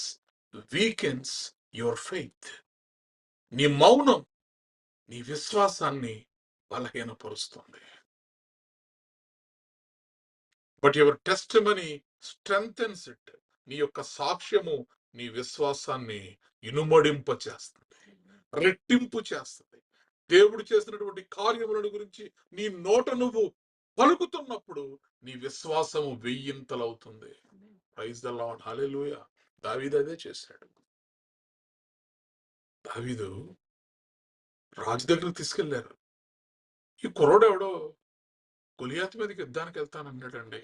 weakens your faith. నీ మౌనం నీ విశ్వాసాన్ని బలహీనపరుస్తుంది. But your testimony strengthens it. నీ యొక్క సాక్ష్యము నీ విశ్వాసాన్ని ఇనుమడింప చేస్తుంది, రెట్టింపు చేస్తుంది. దేవుడు చేసినటువంటి కార్యములను గురించి నీ నోట నువ్వు పలుకుతున్నప్పుడు నీ విశ్వాసము 1000 అవుతుంది. ప్రైజ్ ద లార్డ్, హల్లెలూయా. దావీదు అదే చేశాడు. దావీదు రాజు దగ్గరకు తీసుకెళ్లారు. ఈ కుర్రోడు ఎవడో గొలియాతు మీదకి యుద్ధానికి వెళ్తానన్నాడండి.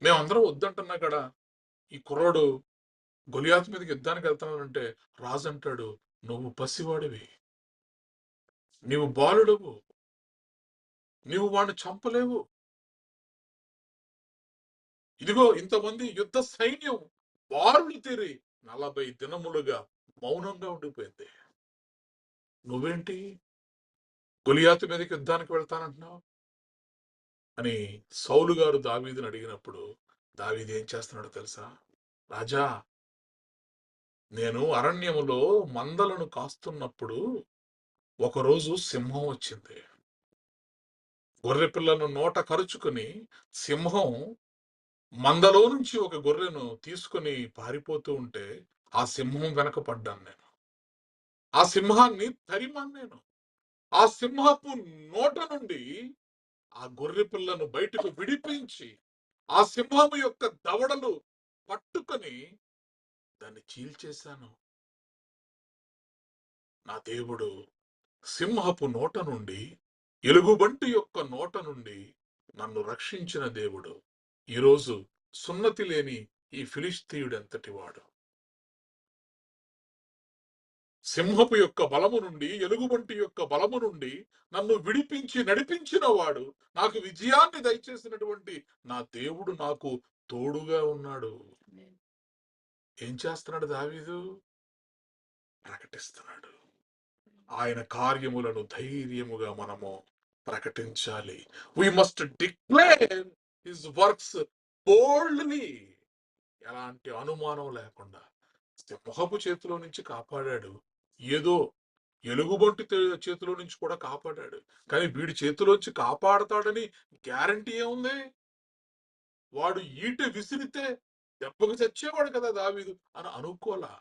మేమందరం వద్దంటున్నా కదా, ఈ కుర్రోడు గొలియాతు మీదకి యుద్ధానికి వెళ్తానంటే రాజు అంటాడు, నువ్వు పసివాడివి, నీవు బాలుడవు, నీవు వాడిని చంపలేవు. ఇదిగో ఇంతమంది యుద్ధ సైన్యం బారులు తీరి 40 దినములుగా మౌనంగా ఉండిపోయింది. నువ్వేంటి గొలియాతు మీదకి యుద్ధానికి వెళ్తానంటున్నావు అని సౌలు గారు దావీదుని అడిగినప్పుడు దావీదు ఏం చేస్తున్నాడో తెలుసా? రాజా, నేను అరణ్యములో మందలను కాస్తున్నప్పుడు ఒకరోజు సింహం వచ్చింది. గొర్రె పిల్లను నోట కరుచుకుని సింహం మందలో నుంచి ఒక గొర్రెను తీసుకుని పారిపోతూ ఉంటే ఆ సింహం వెనక పడ్డాను నేను. ఆ సింహాన్ని తరిమాను నేను. ఆ సింహపు నోట నుండి ఆ గొర్రె పిల్లను బయటకు విడిపించి ఆ సింహము యొక్క దవడలు పట్టుకొని దాన్ని చీల్చేశాను. నా దేవుడు సింహపు నోట నుండి, ఎలుగుబంటి యొక్క నోట నుండి నన్ను రక్షించిన దేవుడు ఈరోజు సున్నతి లేని ఈ ఫిలిష్తీయుడు ఎంతటి వాడు? సింహపు యొక్క బలము నుండి, ఎలుగుబంటి యొక్క బలము నుండి నన్ను విడిపించి నడిపించిన వాడు, నాకు విజయాన్ని దయచేసినటువంటి నా దేవుడు నాకు తోడుగా ఉన్నాడు. ఏం చేస్తున్నాడు దావీదు? ప్రకటిస్తున్నాడు. ఆయన కార్యములను ధైర్యముగా మనము ప్రకటించాలి. We must declare his works boldly. ఎలాంటి అనుమానం లేకుండా. సింహపు చేతిలో నుంచి కాపాడాడు, ఏదో ఎలుగుబంటి చేతిలో నుంచి కూడా కాపాడాడు. కానీ వీడి చేతిలోంచి కాపాడతాడని గ్యారంటీ ఏముంది? వాడు ఈట విసిరితే దెబ్బకు చచ్చేవాడు కదా దావీదు అని అనుకోలా.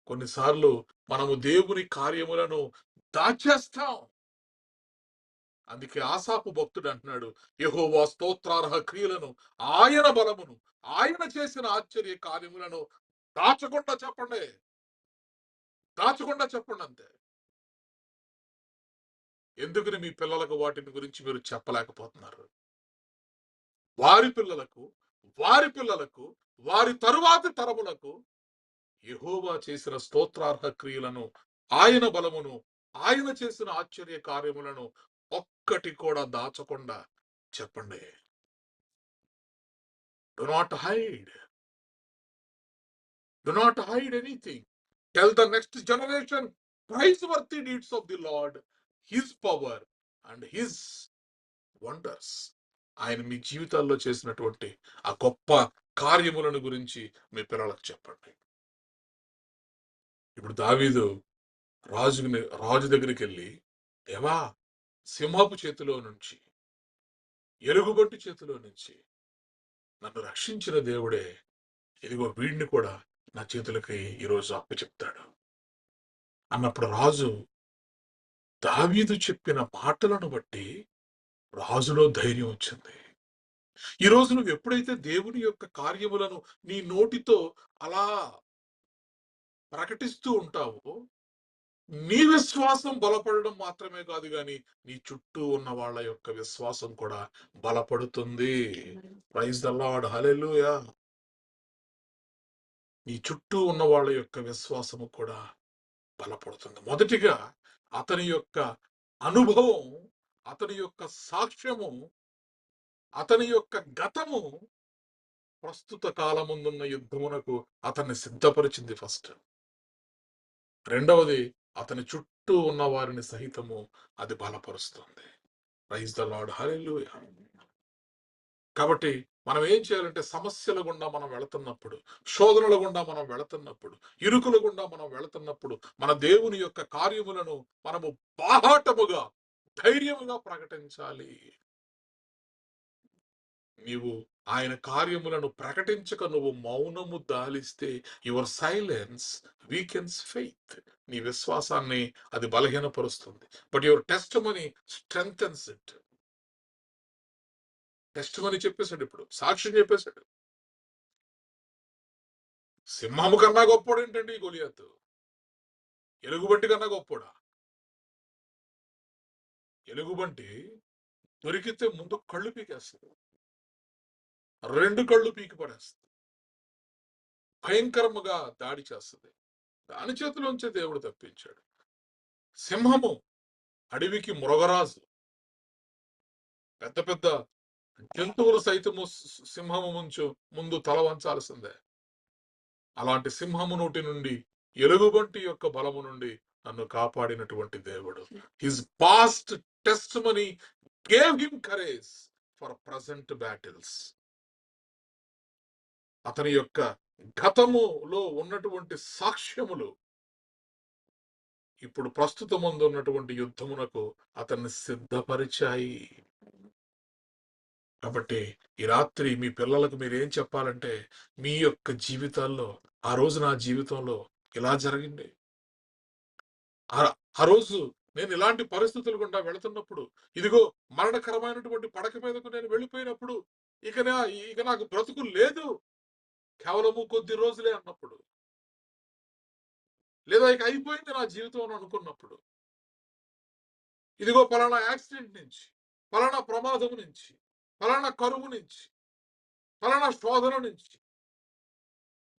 కొన్నిసార్లు మనము దేవుని కార్యములను దాచేస్తాం. అందుకే ఆసాపు భక్తుడు అంటున్నాడు, యెహోవా స్తోత్రార్హ క్రియలను, ఆయన బలమును, ఆయన చేసిన ఆశ్చర్య కార్యములను దాచకుండా చెప్పండి, దాచకుండా చెప్పండి అంతే. ఎందుకని మీ పిల్లలకు వాటిని గురించి మీరు చెప్పలేకపోతున్నారు? వారి పిల్లలకు, వారి పిల్లలకు, వారి తరువాతి తరములకు యెహోవా చేసిన స్తోత్రార్హ క్రియలను, ఆయన బలమును, ఆయన చేసిన ఆశ్చర్య కార్యములను ఒక్కటి కూడా దాచకుండా చెప్పండి. Do not hide. Do not hide anything. Tell the next generation praiseworthy deeds of the Lord, his power and his wonders. ఆయన మీ జీవితాల్లో చేసినటువంటి ఆ గొప్ప కార్యములను గురించి మీ పిల్లలకు చెప్పండి. ఇప్పుడు దావీదు రాజు దగ్గరికెళ్ళి, దేవా, సింహపు చేతిలో నుంచి, ఎలుగుబంటి చేతిలో నుంచి నన్ను రక్షించిన దేవుడే, ఇదిగో వీడిని కూడా నా చేతులకి ఈరోజు అప్పచెప్తాడు అన్నప్పుడు రాజు దావీదు చెప్పిన మాటలను బట్టి రాజులో ధైర్యం వచ్చింది. ఈ రోజు నువ్వు ఎప్పుడైతే దేవుని యొక్క కార్యములను నీ నోటితో అలా ప్రకటిస్తూ ఉంటావో, నీ విశ్వాసం బలపడడం మాత్రమే కాదు గాని నీ చుట్టూ ఉన్న వాళ్ళ యొక్క విశ్వాసం కూడా బలపడుతుంది. ప్రైజ్ ద లార్డ్, హల్లెలూయా. నీ చుట్టూ ఉన్న వాళ్ళ యొక్క విశ్వాసము కూడా బలపడుతుంది. మొదటిగా అతని యొక్క అనుభవం, అతని యొక్క సాక్ష్యము, అతని యొక్క గతము ప్రస్తుత కాలముందున్న యుద్ధమునకు అతన్ని సిద్ధపరిచింది ఫస్ట్. రెండవది, అతని చుట్టూ ఉన్న వారిని సహితము అది బలపరుస్తుంది. Praise the Lord, hallelujah. కాబట్టి మనం ఏం చేయాలంటే, సమస్యల గుండా మనం వెళుతున్నప్పుడు, శోధనల గుండా మనం వెళుతున్నప్పుడు, ఇరుకుల గుండా మనం వెళుతున్నప్పుడు, మన దేవుని యొక్క కార్యములను మనము బాహాటముగా, ధైర్యముగా ప్రకటించాలి. నీవు ఆయన కార్యములను ప్రకటించక నువ్వు మౌనము దాలిస్తే, యువర్ సైలెన్స్ వీకెన్స్ ఫెయిత్. నీ విశ్వాసాన్ని అది బలహీనపరుస్తుంది. But your testimony strengthens it. Testimony చెప్పేశాడు, ఇప్పుడు సాక్ష్యం చెప్పేశాడు. సింహము కన్నా గొప్పోడు ఏంటండి ఈ గొలియాతు? ఎలుగుబంటి కన్నా గొప్పోడా? ఎలుగుబంటి దొరికితే ముందు కళ్ళు పీకేస్తుంది, రెండు కళ్ళు పీకి పడేస్తుంది, భయంకరముగా దాడి చేస్తుంది. దాని చేతిలోంచే దేవుడు తప్పించాడు. సింహము అడవికి మృగరాజు. పెద్ద పెద్ద జంతువులు సైతము సింహము ముందు తల వంచాల్సిందే. అలాంటి సింహము నోటి నుండి, ఎలుగుబంటి యొక్క బలము నుండి నన్ను కాపాడినటువంటి దేవుడు. His past testimony gave him courage for present battles. అతని యొక్క గతములో ఉన్నటువంటి సాక్ష్యములు ఇప్పుడు ప్రస్తుతం ముందు ఉన్నటువంటి యుద్ధమునకు అతన్ని సిద్ధపరిచాయి. కాబట్టి ఈ రాత్రి మీ పిల్లలకు మీరు ఏం చెప్పాలంటే, మీ యొక్క జీవితాల్లో, ఆ రోజు నా జీవితంలో ఇలా జరిగింది, ఆ రోజు నేను ఇలాంటి పరిస్థితులు గుండా వెళుతున్నప్పుడు, ఇదిగో మరణకరమైనటువంటి పడక మీదకు నేను వెళ్ళిపోయినప్పుడు, ఇక నాకు బ్రతుకు లేదు, కేవలము కొద్ది రోజులే అన్నప్పుడు, లేదా ఇక అయిపోయింది నా జీవితం అని అనుకున్నప్పుడు, ఇదిగో పలానా యాక్సిడెంట్ నుంచి, పలానా ప్రమాదం నుంచి, పలానా కరువు నుంచి, పలానా శోధన నుంచి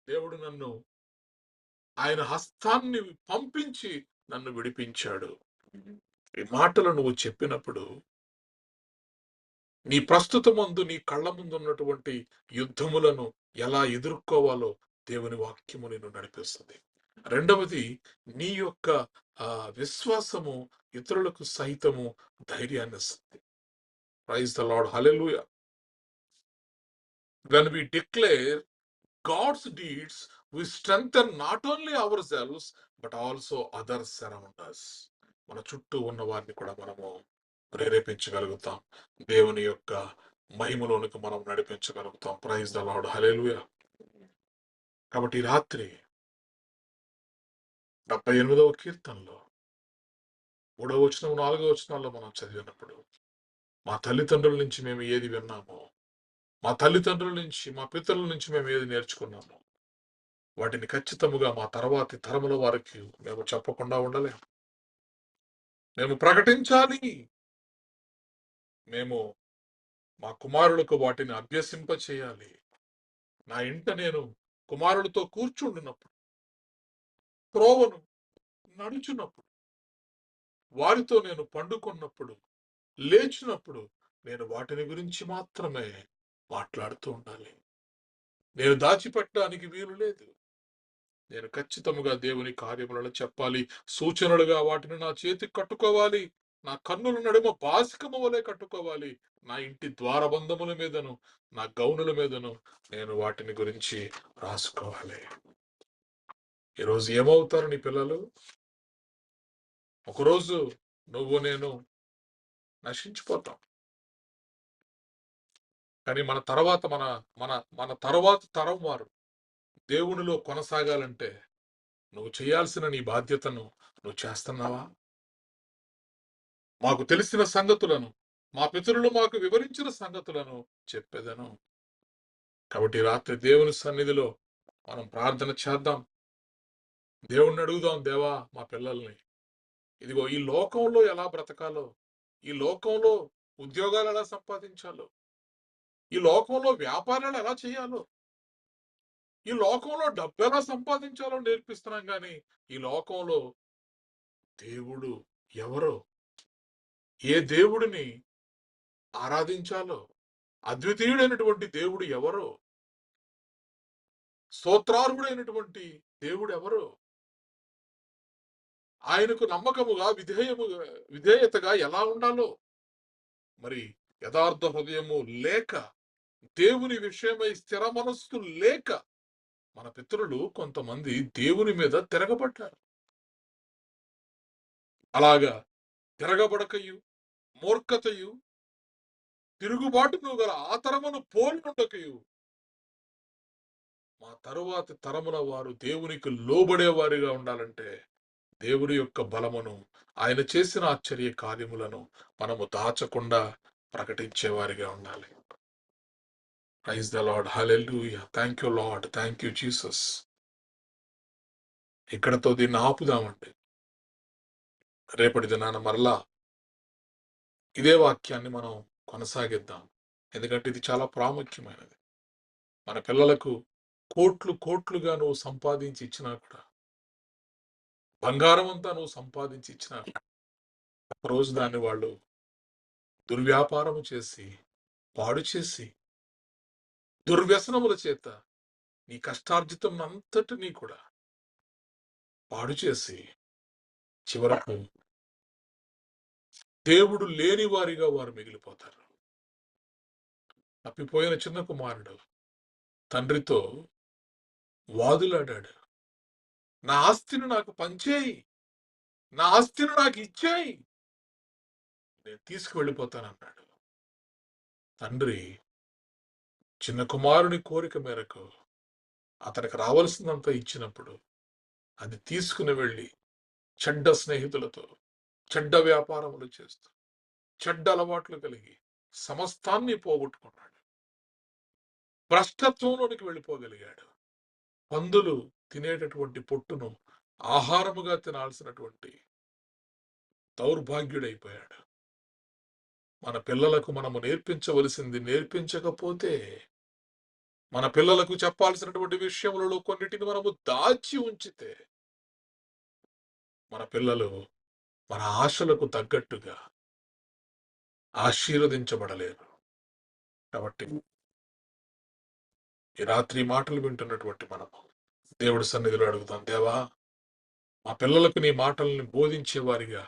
దేవుడు నన్ను, ఆయన హస్తాన్ని పంపించి నన్ను విడిపించాడు. ఈ మాటలు నువ్వు చెప్పినప్పుడు నీ ప్రస్తుతమందు, నీ కళ్ళ ముందు ఉన్నటువంటి యుద్ధములను ఎలా ఎదుర్కోవాలో దేవుని వాక్యము నిన్ను నడిపిస్తుంది. రెండవది, నీ యొక్క విశ్వాసము ఇతరులకు సహితము ధైర్యాన్ని ఇస్తుంది. Praise the Lord, hallelujah. When we declare God's deeds, we strengthen not only ourselves but also others around us. మన చుట్టూ ఉన్న వారిని కూడా మనము ప్రేరేపించగలుగుతాం. దేవుని యొక్క మహిమలోనికి మనం నడిపించగలుగుతాం. Praise the Lord, hallelujah. కాబట్టి రాత్రి 78వ కీర్తనలో 3వ వచనం, 4వ వచనాల్లో మనం చదివినప్పుడు, మా తల్లిదండ్రుల నుంచి మేము ఏది విన్నామో, మా తల్లిదండ్రుల నుంచి, మా పితరుల నుంచి మేము ఏది నేర్చుకున్నామో, వాటిని ఖచ్చితముగా మా తర్వాతి తరముల వారికి మేము చెప్పకుండా ఉండలేము. మేము ప్రకటించాలి. మేము మా కుమారులకు వాటిని అభ్యసింప చేయాలి. నా ఇంట నేను కుమారులతో కూర్చుండినప్పుడు, త్రోవను నడుచున్నప్పుడు, వారితో నేను పండుకున్నప్పుడు, లేచినప్పుడు నేను వాటిని గురించి మాత్రమే మాట్లాడుతూ ఉండాలి. నేను దాచిపెట్టడానికి వీలు లేదు. నేను ఖచ్చితముగా దేవుని కార్యములను చెప్పాలి. సూచనలుగా వాటిని నా చేతికి కట్టుకోవాలి. నా కన్నుల నడుమ బాసికము వలె కట్టుకోవాలి. నా ఇంటి ద్వారబంధముల మీదను, నా గౌనుల మీదను నేను వాటిని గురించి రాసుకోవాలి. ఈరోజు ఏమవుతారు నీ పిల్లలు? ఒకరోజు నువ్వు నేను నశించిపోతాం. కానీ మన తర్వాత మన మన మన తరువాత తరం వారు దేవునిలో కొనసాగాలంటే నువ్వు చేయాల్సిన నీ బాధ్యతను నువ్వు చేస్తున్నావా? మాకు తెలిసిన సంగతులను, మా పితరులు మాకు వివరించిన సంగతులను చెప్పెదను. కాబట్టి రాత్రి దేవుని సన్నిధిలో మనం ప్రార్థన చేద్దాం. దేవుణ్ణి అడుగుదాం, దేవా మా పిల్లల్ని ఇదిగో ఈ లోకంలో ఎలా బ్రతకాలో, ఈ లోకంలో ఉద్యోగాలు ఎలా సంపాదించాలో, ఈ లోకంలో వ్యాపారాలు ఎలా చేయాలో, ఈ లోకంలో డబ్బు ఎలా సంపాదించాలో నేర్పిస్తున్నాం గాని ఈ లోకంలో దేవుడు ఎవరో, ఏ దేవుడిని ఆరాధించాలో, అద్వితీయుడైనటువంటి దేవుడు ఎవరో, స్తోత్రార్హుడైనటువంటి దేవుడు ఎవరో, ఆయనకు నమ్మకముగా విధేయతగా ఎలా ఉండాలో, మరి యథార్థ హృదయము లేక, దేవుని విషయమై స్థిర మనస్సు లేక మన పితరులు కొంతమంది దేవుని మీద తిరగబడ్డారు. అలాగా తిరగబడకయు, మూర్ఖతయు, తిరుగుబాటును గల ఆ తరమును పోలినుండకయు మా తరువాతి తరముల వారు దేవునికి లోబడే వారిగా ఉండాలంటే దేవుని యొక్క బలమును, ఆయన చేసిన ఆశ్చర్య కార్యములను మనము దాచకుండా ప్రకటించేవారిగా ఉండాలి. Praise the Lord. Hallelujah. Thank you Lord. Thank you Jesus. ఇక్కడతో దీన్ని ఆపుదామండి. రేపటి దినాన మరలా ఇదే వాక్యాన్ని మనం కొనసాగిద్దాం. ఎందుకంటే ఇది చాలా ప్రాముఖ్యమైనది. మన పిల్లలకు కోట్లు కోట్లుగా నువ్వు సంపాదించి ఇచ్చినా కూడా, బంగారం అంతా నువ్వు సంపాదించి ఇచ్చినా ఒకరోజు దాన్ని వాళ్ళు దుర్వ్యాపారము చేసి, పాడు చేసి, దుర్వ్యసనముల చేత నీ కష్టార్జితం అంతటినీ కూడా పాడు చేసి చివరకు దేవుడు లేని వారిగా వారు మిగిలిపోతారు. తప్పిపోయిన చిన్న కుమారుడు తండ్రితో వాదులాడాడు. నా ఆస్తిని నాకు పంచేయి, నా ఆస్తిని నాకు ఇచ్చేయి, నేను తీసుకువెళ్ళిపోతానన్నాడు. తండ్రి చిన్న కుమారుని కోరిక మేరకు అతనికి రావాల్సిందంతా ఇచ్చినప్పుడు అది తీసుకుని వెళ్ళి చెడ్డ స్నేహితులతో, చెడ్డ వ్యాపారములు చేస్తూ, చెడ్డ అలవాట్లు కలిగి సమస్తాన్ని పోగొట్టుకున్నాడు. భ్రష్టత్వంలోనికి వెళ్ళిపోగలిగాడు. పందులు తినేటటువంటి పొట్టును ఆహారముగా తినాల్సినటువంటి దౌర్భాగ్యుడైపోయాడు. మన పిల్లలకు మనము నేర్పించవలసింది నేర్పించకపోతే, మన పిల్లలకు చెప్పాల్సినటువంటి విషయములలో కొన్నిటిని మనము దాచి ఉంచితే, మన పిల్లలు మన ఆశలకు తగ్గట్టుగా ఆశీర్వదించబడలేరు. కాబట్టి ఈ రాత్రి మాటలు వింటున్నటువంటి మనము దేవుడి సన్నిధిలో అడుగుతాం, దేవా మా పిల్లలకు నీ మాటల్ని బోధించేవారిగా,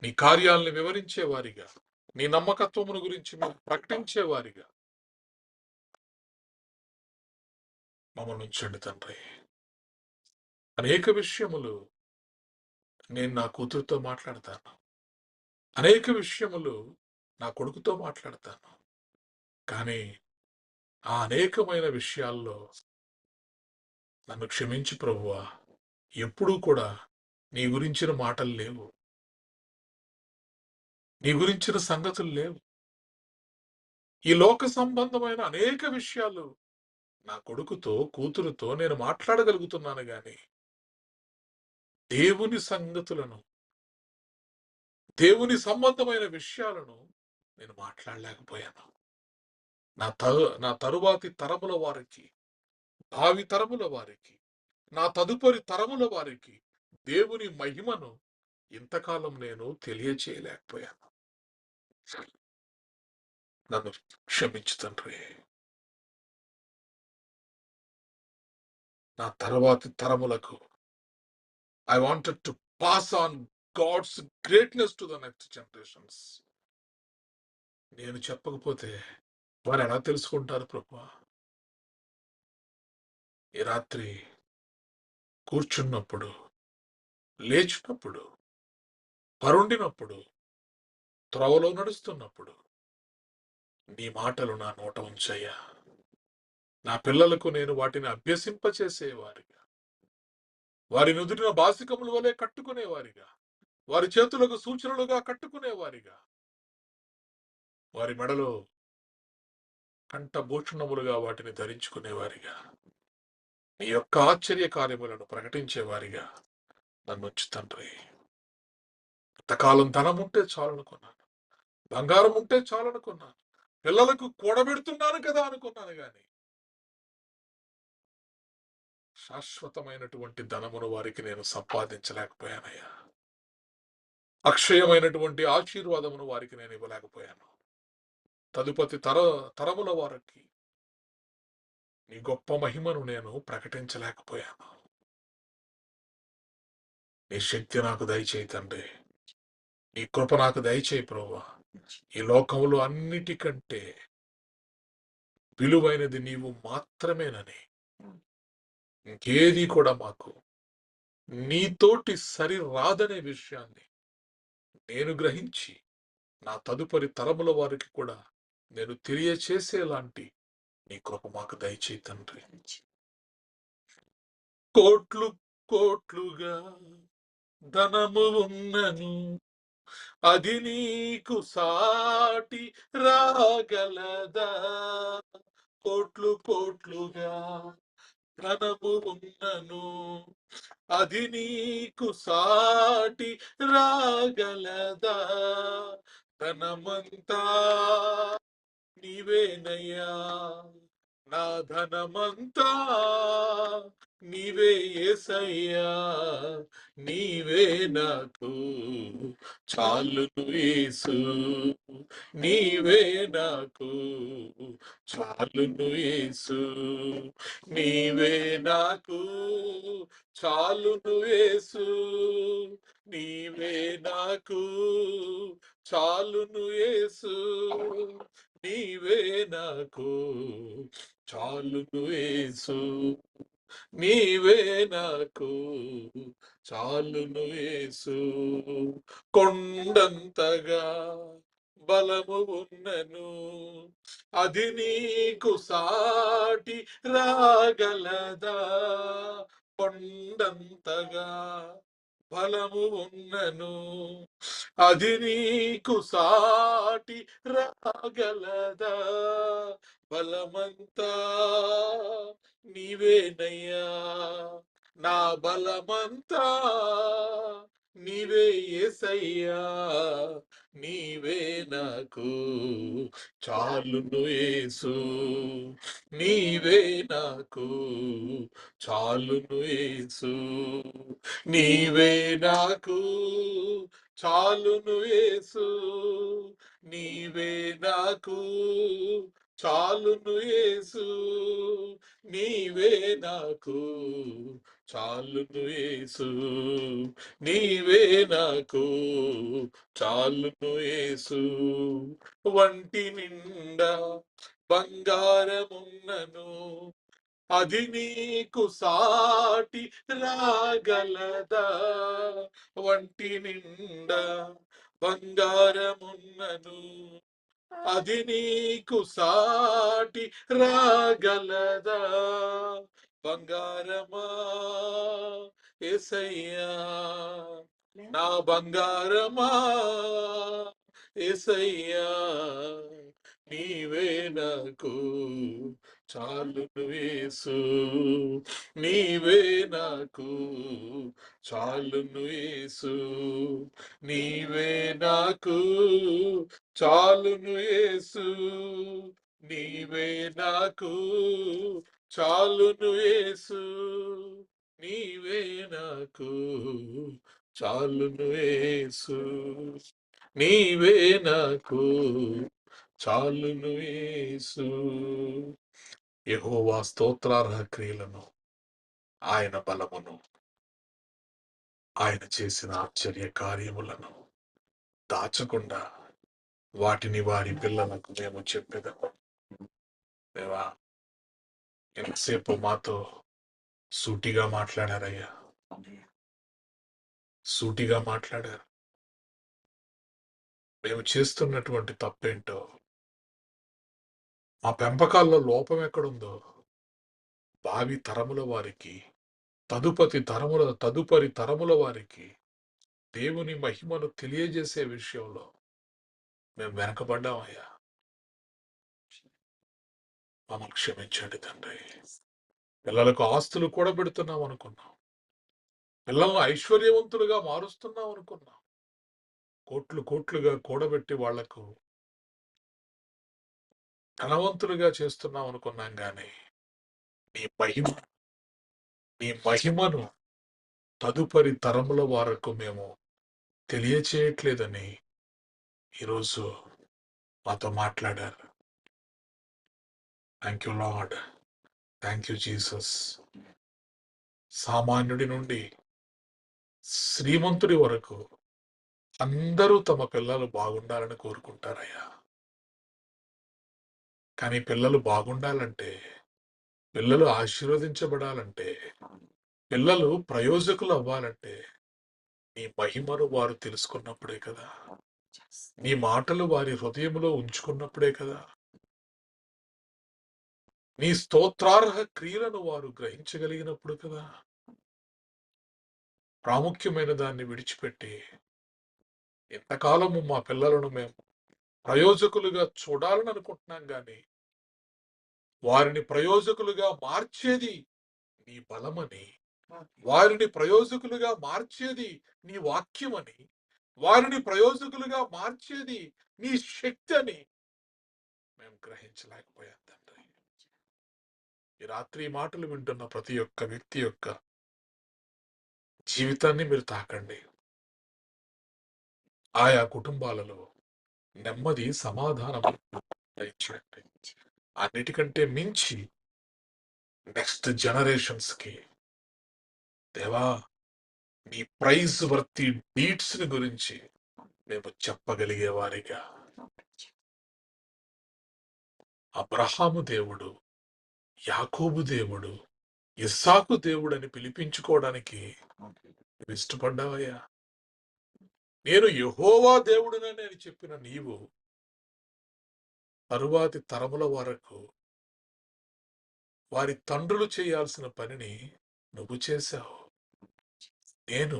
నీ కార్యాలను వివరించేవారిగా, నీ నమ్మకత్వమును గురించి మేము ప్రకటించేవారిగా మమ్మల్ని ఉంచండి తండ్రి. అనేక విషయములు నేను నా కూతురుతో మాట్లాడతాను, అనేక విషయములు నా కొడుకుతో మాట్లాడతాను. కానీ ఆ అనేకమైన విషయాల్లో నన్ను క్షమించి ప్రభువా, ఎప్పుడూ కూడా నీ గురించిన మాటలు లేవు, నీ గురించిన సంగతులు లేవు. ఈ లోక సంబంధమైన అనేక విషయాలు నా కొడుకుతో, కూతురుతో నేను మాట్లాడగలుగుతున్నాను గాని దేవుని సంగతులను, దేవుని సంబంధమైన విషయాలను నేను మాట్లాడలేకపోయాను. నా తరువాతి తరముల వారికి, భావి తరముల వారికి, నా తదుపరి తరముల వారికి దేవుని మహిమను ఇంతకాలం నేను తెలియచేయలేకపోయాను. నన్ను క్షమించు తండ్రి. నా తర్వాతి తరములకు I wanted to pass on God's greatness to the next generations. నేను చెప్పకపోతే వారు ఎలా తెలుసుకుంటారు ప్రభువా? ఈ రాత్రి కూర్చున్నప్పుడు, లేచినప్పుడు, పరుండినప్పుడు, త్రోవలో నడుస్తున్నప్పుడు నీ మాటలు నా నోట ఉంచయ్యా. నా పిల్లలకు నేను వాటిని అభ్యసింపచేసేవారిగా, వారి నుదుటిన బాసికముల వలె కట్టుకునేవారిగా, వారి చేతులకు సూచనలుగా కట్టుకునేవారిగా, వారి మెడలో కంఠభూషణములుగా వాటిని ధరించుకునేవారిగా, నీ యొక్క ఆశ్చర్య కార్యములను ప్రకటించేవారిగా నన్నుంచు తండ్రి. ఇంతకాలం ధనం ఉంటే చాలనుకున్నాను, బంగారం ఉంటే చాలనుకున్నాను, పిల్లలకు కూడబెడుతున్నాను కదా అనుకున్నాను గాని శాశ్వతమైనటువంటి ధనమును వారికి నేను సంపాదించలేకపోయానయ్యా. అక్షయమైనటువంటి ఆశీర్వాదమును వారికి నేను ఇవ్వలేకపోయాను. తదుపరి తరముల వారికి నీ గొప్ప మహిమను నేను ప్రకటించలేకపోయాను. నీ శక్తి నాకు దయచేయి తండ్రి. నీ కృప నాకు దయచేయి ప్రభువా. ఈ లోకంలో అన్నిటికంటే విలువైనది నీవు మాత్రమేనని, ఇంకేది కూడా మాకు నీతోటి సరి రాదనే విషయాన్ని నేను గ్రహించి నా తదుపరి తరముల వారికి కూడా నేను తెలియచేసేలాంటి నీ కృప మాకు దయచేయి తండ్రి. కోట్లు కోట్లుగా ధనము ఉన్నను, అది నీకు సాటి రాగలదా? కోట్లు కోట్లుగా ధనము ఉన్నను, అది నీకు సాటి రాగలదా? ధనమంతా నీవేనయ్యా, నా ధనమంతా నీవే యేసయ్యా, నీవే నాకు చాలును యేసు, నీవే నాకు చాలును యేసు, నీవే నాకు చాలును యేసు, నీవే నాకు చాలును యేసు, నీవే నాకు చాలును యేసు, నీవే నాకు చాలును యేసు. కొండంతగా బలము ఉన్నను, అది నీకు సాటి రాగలదా? కొండంతగా బలము ఉన్నను, అది నీకు సాటి రాగలదా? బలమంతా నీవేనయ్యా, నా బలమంతా నీవే యేసయ్యా, నీవే నాకు చాలును యేసు, నీవే నాకు చాలును యేసు, నీవే నాకు చాలును యేసు, నీవే నాకు చాలును యేసు, నీవే నాకు చాలును యేసు, నీవే నాకు చాలును యేసు. వంటి నిండా బంగారమున్నను, అది నీకు సాటి రాగలదా? వంటి నిండా బంగారమున్నను, అది నీకు సాటి రాగలదా? బంగారమా యేసయ్యా, నా బంగారమా యేసయ్యా, నీవే నాకు చాలును యేసు, నీవే నాకు చాలును యేసు, నీవే నాకు చాలును యేసు, నీవే నాకు చాలును యేసు, నీవే నాకు చాలును యేసు, నీవే నాకు చాలును యేసు. యెహోవా స్తోత్రార్హ క్రియలను, ఆయన బలమును, ఆయన చేసిన ఆశ్చర్య కార్యములను దాచకుండా వాటిని వారి పిల్లలకు మేము చెప్పేదాము. దేవా, ఎంతసేపు మాతో సూటిగా మాట్లాడారయ్యా, సూటిగా మాట్లాడారు. మేము చేస్తున్నటువంటి తప్పేంటో, మా పెంపకాల్లో లోపం ఎక్కడుందో భావి తరముల వారికి, తదుపరి తరముల వారికి దేవుని మహిమను తెలియజేసే విషయంలో మేము వెనకబడ్డామయ్యా. మమ్మల్ని క్షమించండి తండ్రి. పిల్లలకు ఆస్తులు కూడబెడుతున్నాం అనుకున్నాం, పిల్లలను ఐశ్వర్యవంతులుగా మారుస్తున్నాం అనుకున్నాం, కోట్లుగా కూడబెట్టి వాళ్లకు ధనవంతులుగా చేస్తున్నాం అనుకున్నాం. గాని నీ మహిమను తదుపరి తరముల వరకు మేము తెలియచేయట్లేదని ఈరోజు మాతో మాట్లాడారు. Thank you Lord, thank you Jesus. సామాన్యుడి నుండి శ్రీమంతుడి వరకు అందరూ తమ పిల్లలు బాగుండాలని కోరుకుంటారయ్యా. కానీ పిల్లలు బాగుండాలంటే, పిల్లలు ఆశీర్వదించబడాలంటే, పిల్లలు ప్రయోజకులు అవ్వాలంటే నీ మహిమను వారు తెలుసుకున్నప్పుడే కదా, నీ మాటలు వారి హృదయంలో ఉంచుకున్నప్పుడే కదా, నీ స్తోత్రార్హ క్రియలను వారు గ్రహించగలిగినప్పుడు కదా. ప్రాముఖ్యమైన దాన్ని విడిచిపెట్టి ఎంతకాలము మా పిల్లలను మేము ప్రయోజకులుగా చూడాలని అనుకుంటున్నాం. గాని వారిని ప్రయోజకులుగా మార్చేది నీ బలమని, వారిని ప్రయోజకులుగా మార్చేది నీ వాక్యమని, వారిని ప్రయోజకులుగా మార్చేది నీ శక్తి అని మేము గ్రహించలేకపోయాం తండ్రి. ఈ రాత్రి మాటలు వింటున్న ప్రతి ఒక్క వ్యక్తి యొక్క జీవితాన్ని మీరు తాకండి. ఆయా కుటుంబాలలో నెమ్మది, సమాధానం దయచేయండి. అన్నిటికంటే మించి నెక్స్ట్ జనరేషన్స్ కి దేవా, నీ ప్రైజ్ వర్తి డీడ్స్ గురించి మేము చెప్పగలిగే వారిగా, అబ్రహాము దేవుడు, యాకోబు దేవుడు, ఇస్సాకు దేవుడు అని పిలిపించుకోవడానికి నువ్వు ఇష్టపడ్డావయ్యా. నేను యెహోవా దేవుడునని చెప్పిన నీవు తరువాతి తరముల వరకు వారి తండ్రులు చేయాల్సిన పనిని నువ్వు చేశావు. నేను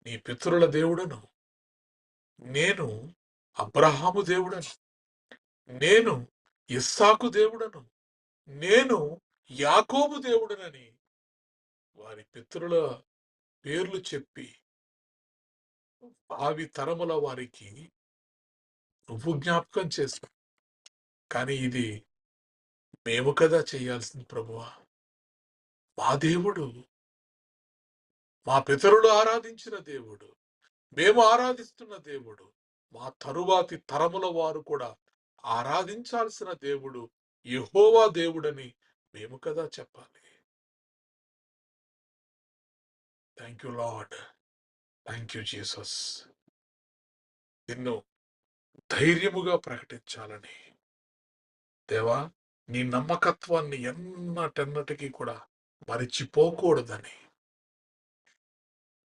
నీ పితరుల దేవుడను, నేను అబ్రహాము దేవుడను, నేను ఇస్సాకు దేవుడను, నేను యాకోబు దేవుడనని వారి పితరుల పేర్లు చెప్పి భావి తరముల వారికి నువ్వు జ్ఞాపకం చేశావు. కానీ ఇది మేము కదా చేయాల్సింది ప్రభువా. మా దేవుడు, మా పితరులు ఆరాధించిన దేవుడు, మేము ఆరాధిస్తున్న దేవుడు, మా తరువాతి తరముల వారు కూడా ఆరాధించాల్సిన దేవుడు యెహోవా దేవుడని మేము కదా చెప్పాలి. Thank you Lord, thank you Jesus. నిన్ను ధైర్యముగా ప్రకటించాలని దేవా, నీ నమ్మకత్వాన్ని ఎన్నటెన్నటికీ కూడా మరిచిపోకూడదని,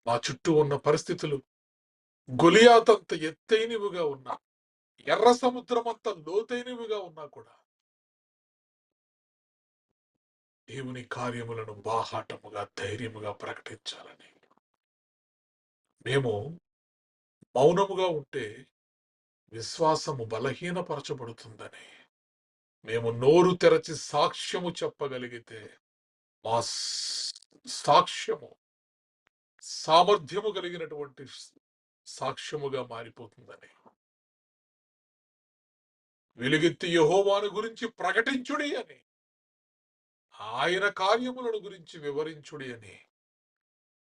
మా చుట్టూ ఉన్న పరిస్థితులు గొలియాతంత ఎత్తైనవిగా ఉన్నా, ఎర్ర సముద్రం అంత లోతైనవిగా ఉన్నా కూడా దేవుని కార్యములను బాహాటముగా ధైర్యముగా ప్రకటించాలని, మేము మౌనముగా ఉంటే విశ్వాసము బలహీనపరచబడుతుందని, మేము నోరు తెరచి సాక్ష్యము చెప్పగలిగితే మా సాక్ష్యము సామర్థ్యము కలిగినటువంటి సాక్ష్యముగా మారిపోతుందని, వెలుగెత్తి యెహోవాను గురించి ప్రకటించుడి అని, ఆయన కార్యములను గురించి వివరించుడి అని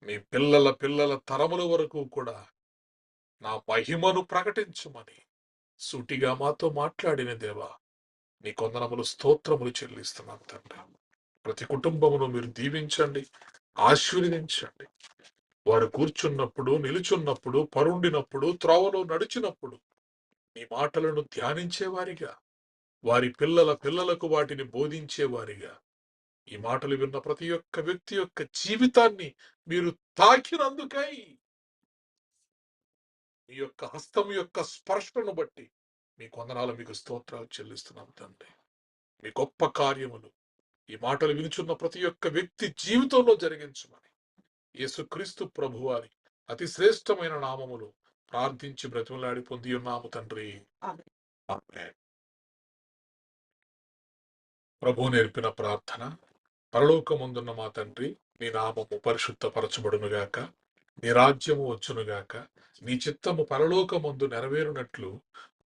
మీ పిల్లల పిల్లల తరముల వరకు కూడా నా మహిమను ప్రకటించమని సూటిగా మాతో మాట్లాడిన దేవా, నీ కొందనములు స్తోత్రములు చెల్లిస్తున్నాం తండ్రి. ప్రతి కుటుంబమును మీరు దీవించండి, ఆశీర్వదించండి. వారు కూర్చున్నప్పుడు, నిలుచున్నప్పుడు, పరుండినప్పుడు, త్రోవలో నడిచినప్పుడు నీ మాటలను ధ్యానించేవారిగా, వారి పిల్లల పిల్లలకు వాటిని బోధించేవారిగా, ఈ మాటలు విన్న ప్రతి ఒక్క వ్యక్తి యొక్క జీవితాన్ని మీరు తాకినందుకై మీ యొక్క హస్తం యొక్క స్పర్శను బట్టి మీ కొందనాలు మీకు స్తోత్రాలు చెల్లిస్తున్నాం తండ్రి. మీ గొప్ప కార్యములు ఈ మాటలు వినుచున్న ప్రతి ఒక్క వ్యక్తి జీవితంలో జరిగించమని యేసుక్రీస్తు ప్రభువారి అతి శ్రేష్టమైన నామములు ప్రార్థించి బ్రతిమలాడి పొంది ఉన్నాము తండ్రి. ఆమేన్. ఆమేన్. ప్రభు నేర్పిన ప్రార్థన. పరలోకమందున్న మా తండ్రి, నీ నామము పరిశుద్ధపరచబడునుగాక, నీ రాజ్యము వచ్చునుగాక, నీ చిత్తము పరలోకమందు నెరవేరునట్లు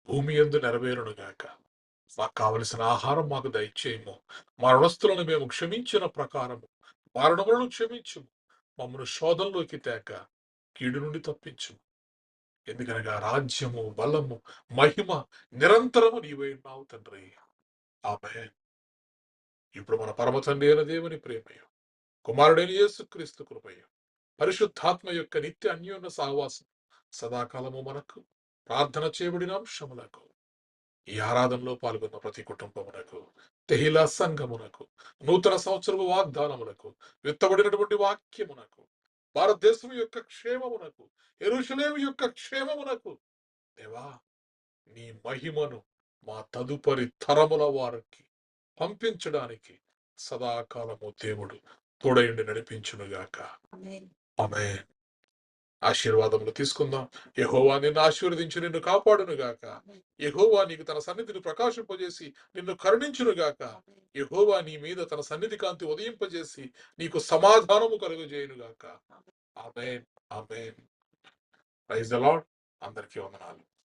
భూమి యందు నెరవేరునుగాక. మాకు కావలసిన ఆహారం మాకు దయచేయము. మా రుణస్థులను మేము క్షమించిన ప్రకారము మా రుణములను క్షమించుము. మమ్మను శోధనలోకి తేక కీడు నుండి తప్పించుము. ఎందుకనగా రాజ్యము, బలము, మహిమ నిరంతరము నీవై ఉన్నావు తండ్రి. ఆమేన్. ఇప్పుడు మన పరమ తండ్రి అయిన దేవుని ప్రేమయు, కుమారుడైన యేసుక్రీస్తు కృపయు, పరిశుద్ధాత్మ యొక్క నిత్య అన్యోన్య సహవాసం సదాకాలము మనకు, ప్రార్థన చేయబడిన అంశములకు, ఈ ఆరాధనలో పాల్గొన్న ప్రతి కుటుంబమునకు, తెహిలా సంఘమునకు, నూతన సంవత్సరపు వాగ్దానములకు, విత్తబడినటువంటి వాక్యమునకు, భారతదేశం యొక్క క్షేమమునకు, యెరూషలేము యొక్క క్షేమమునకు దేవా, నీ మహిమను మా తదుపరి తరముల వారికి పంపించడానికి సదాకాలము దేవుడు తోడయుండి నడిపించునుగాక. ఆమేన్. ఆమేన్. ఆశీర్వాదములు తీసుకుందాం. యెహోవా నిన్ను ఆశీర్వదించి నిన్ను కాపాడునుగాక. యెహోవా నీకు తన సన్నిధిని ప్రకాశింపజేసి నిన్ను కరుణించునుగాక. యెహోవా నీ మీద తన సన్నిధి కాంతి ఉదయింపజేసి నీకు సమాధానము కలుగజేయునుగాక. Amen. Amen. Praise the Lord. అందరికీ వందనాలు.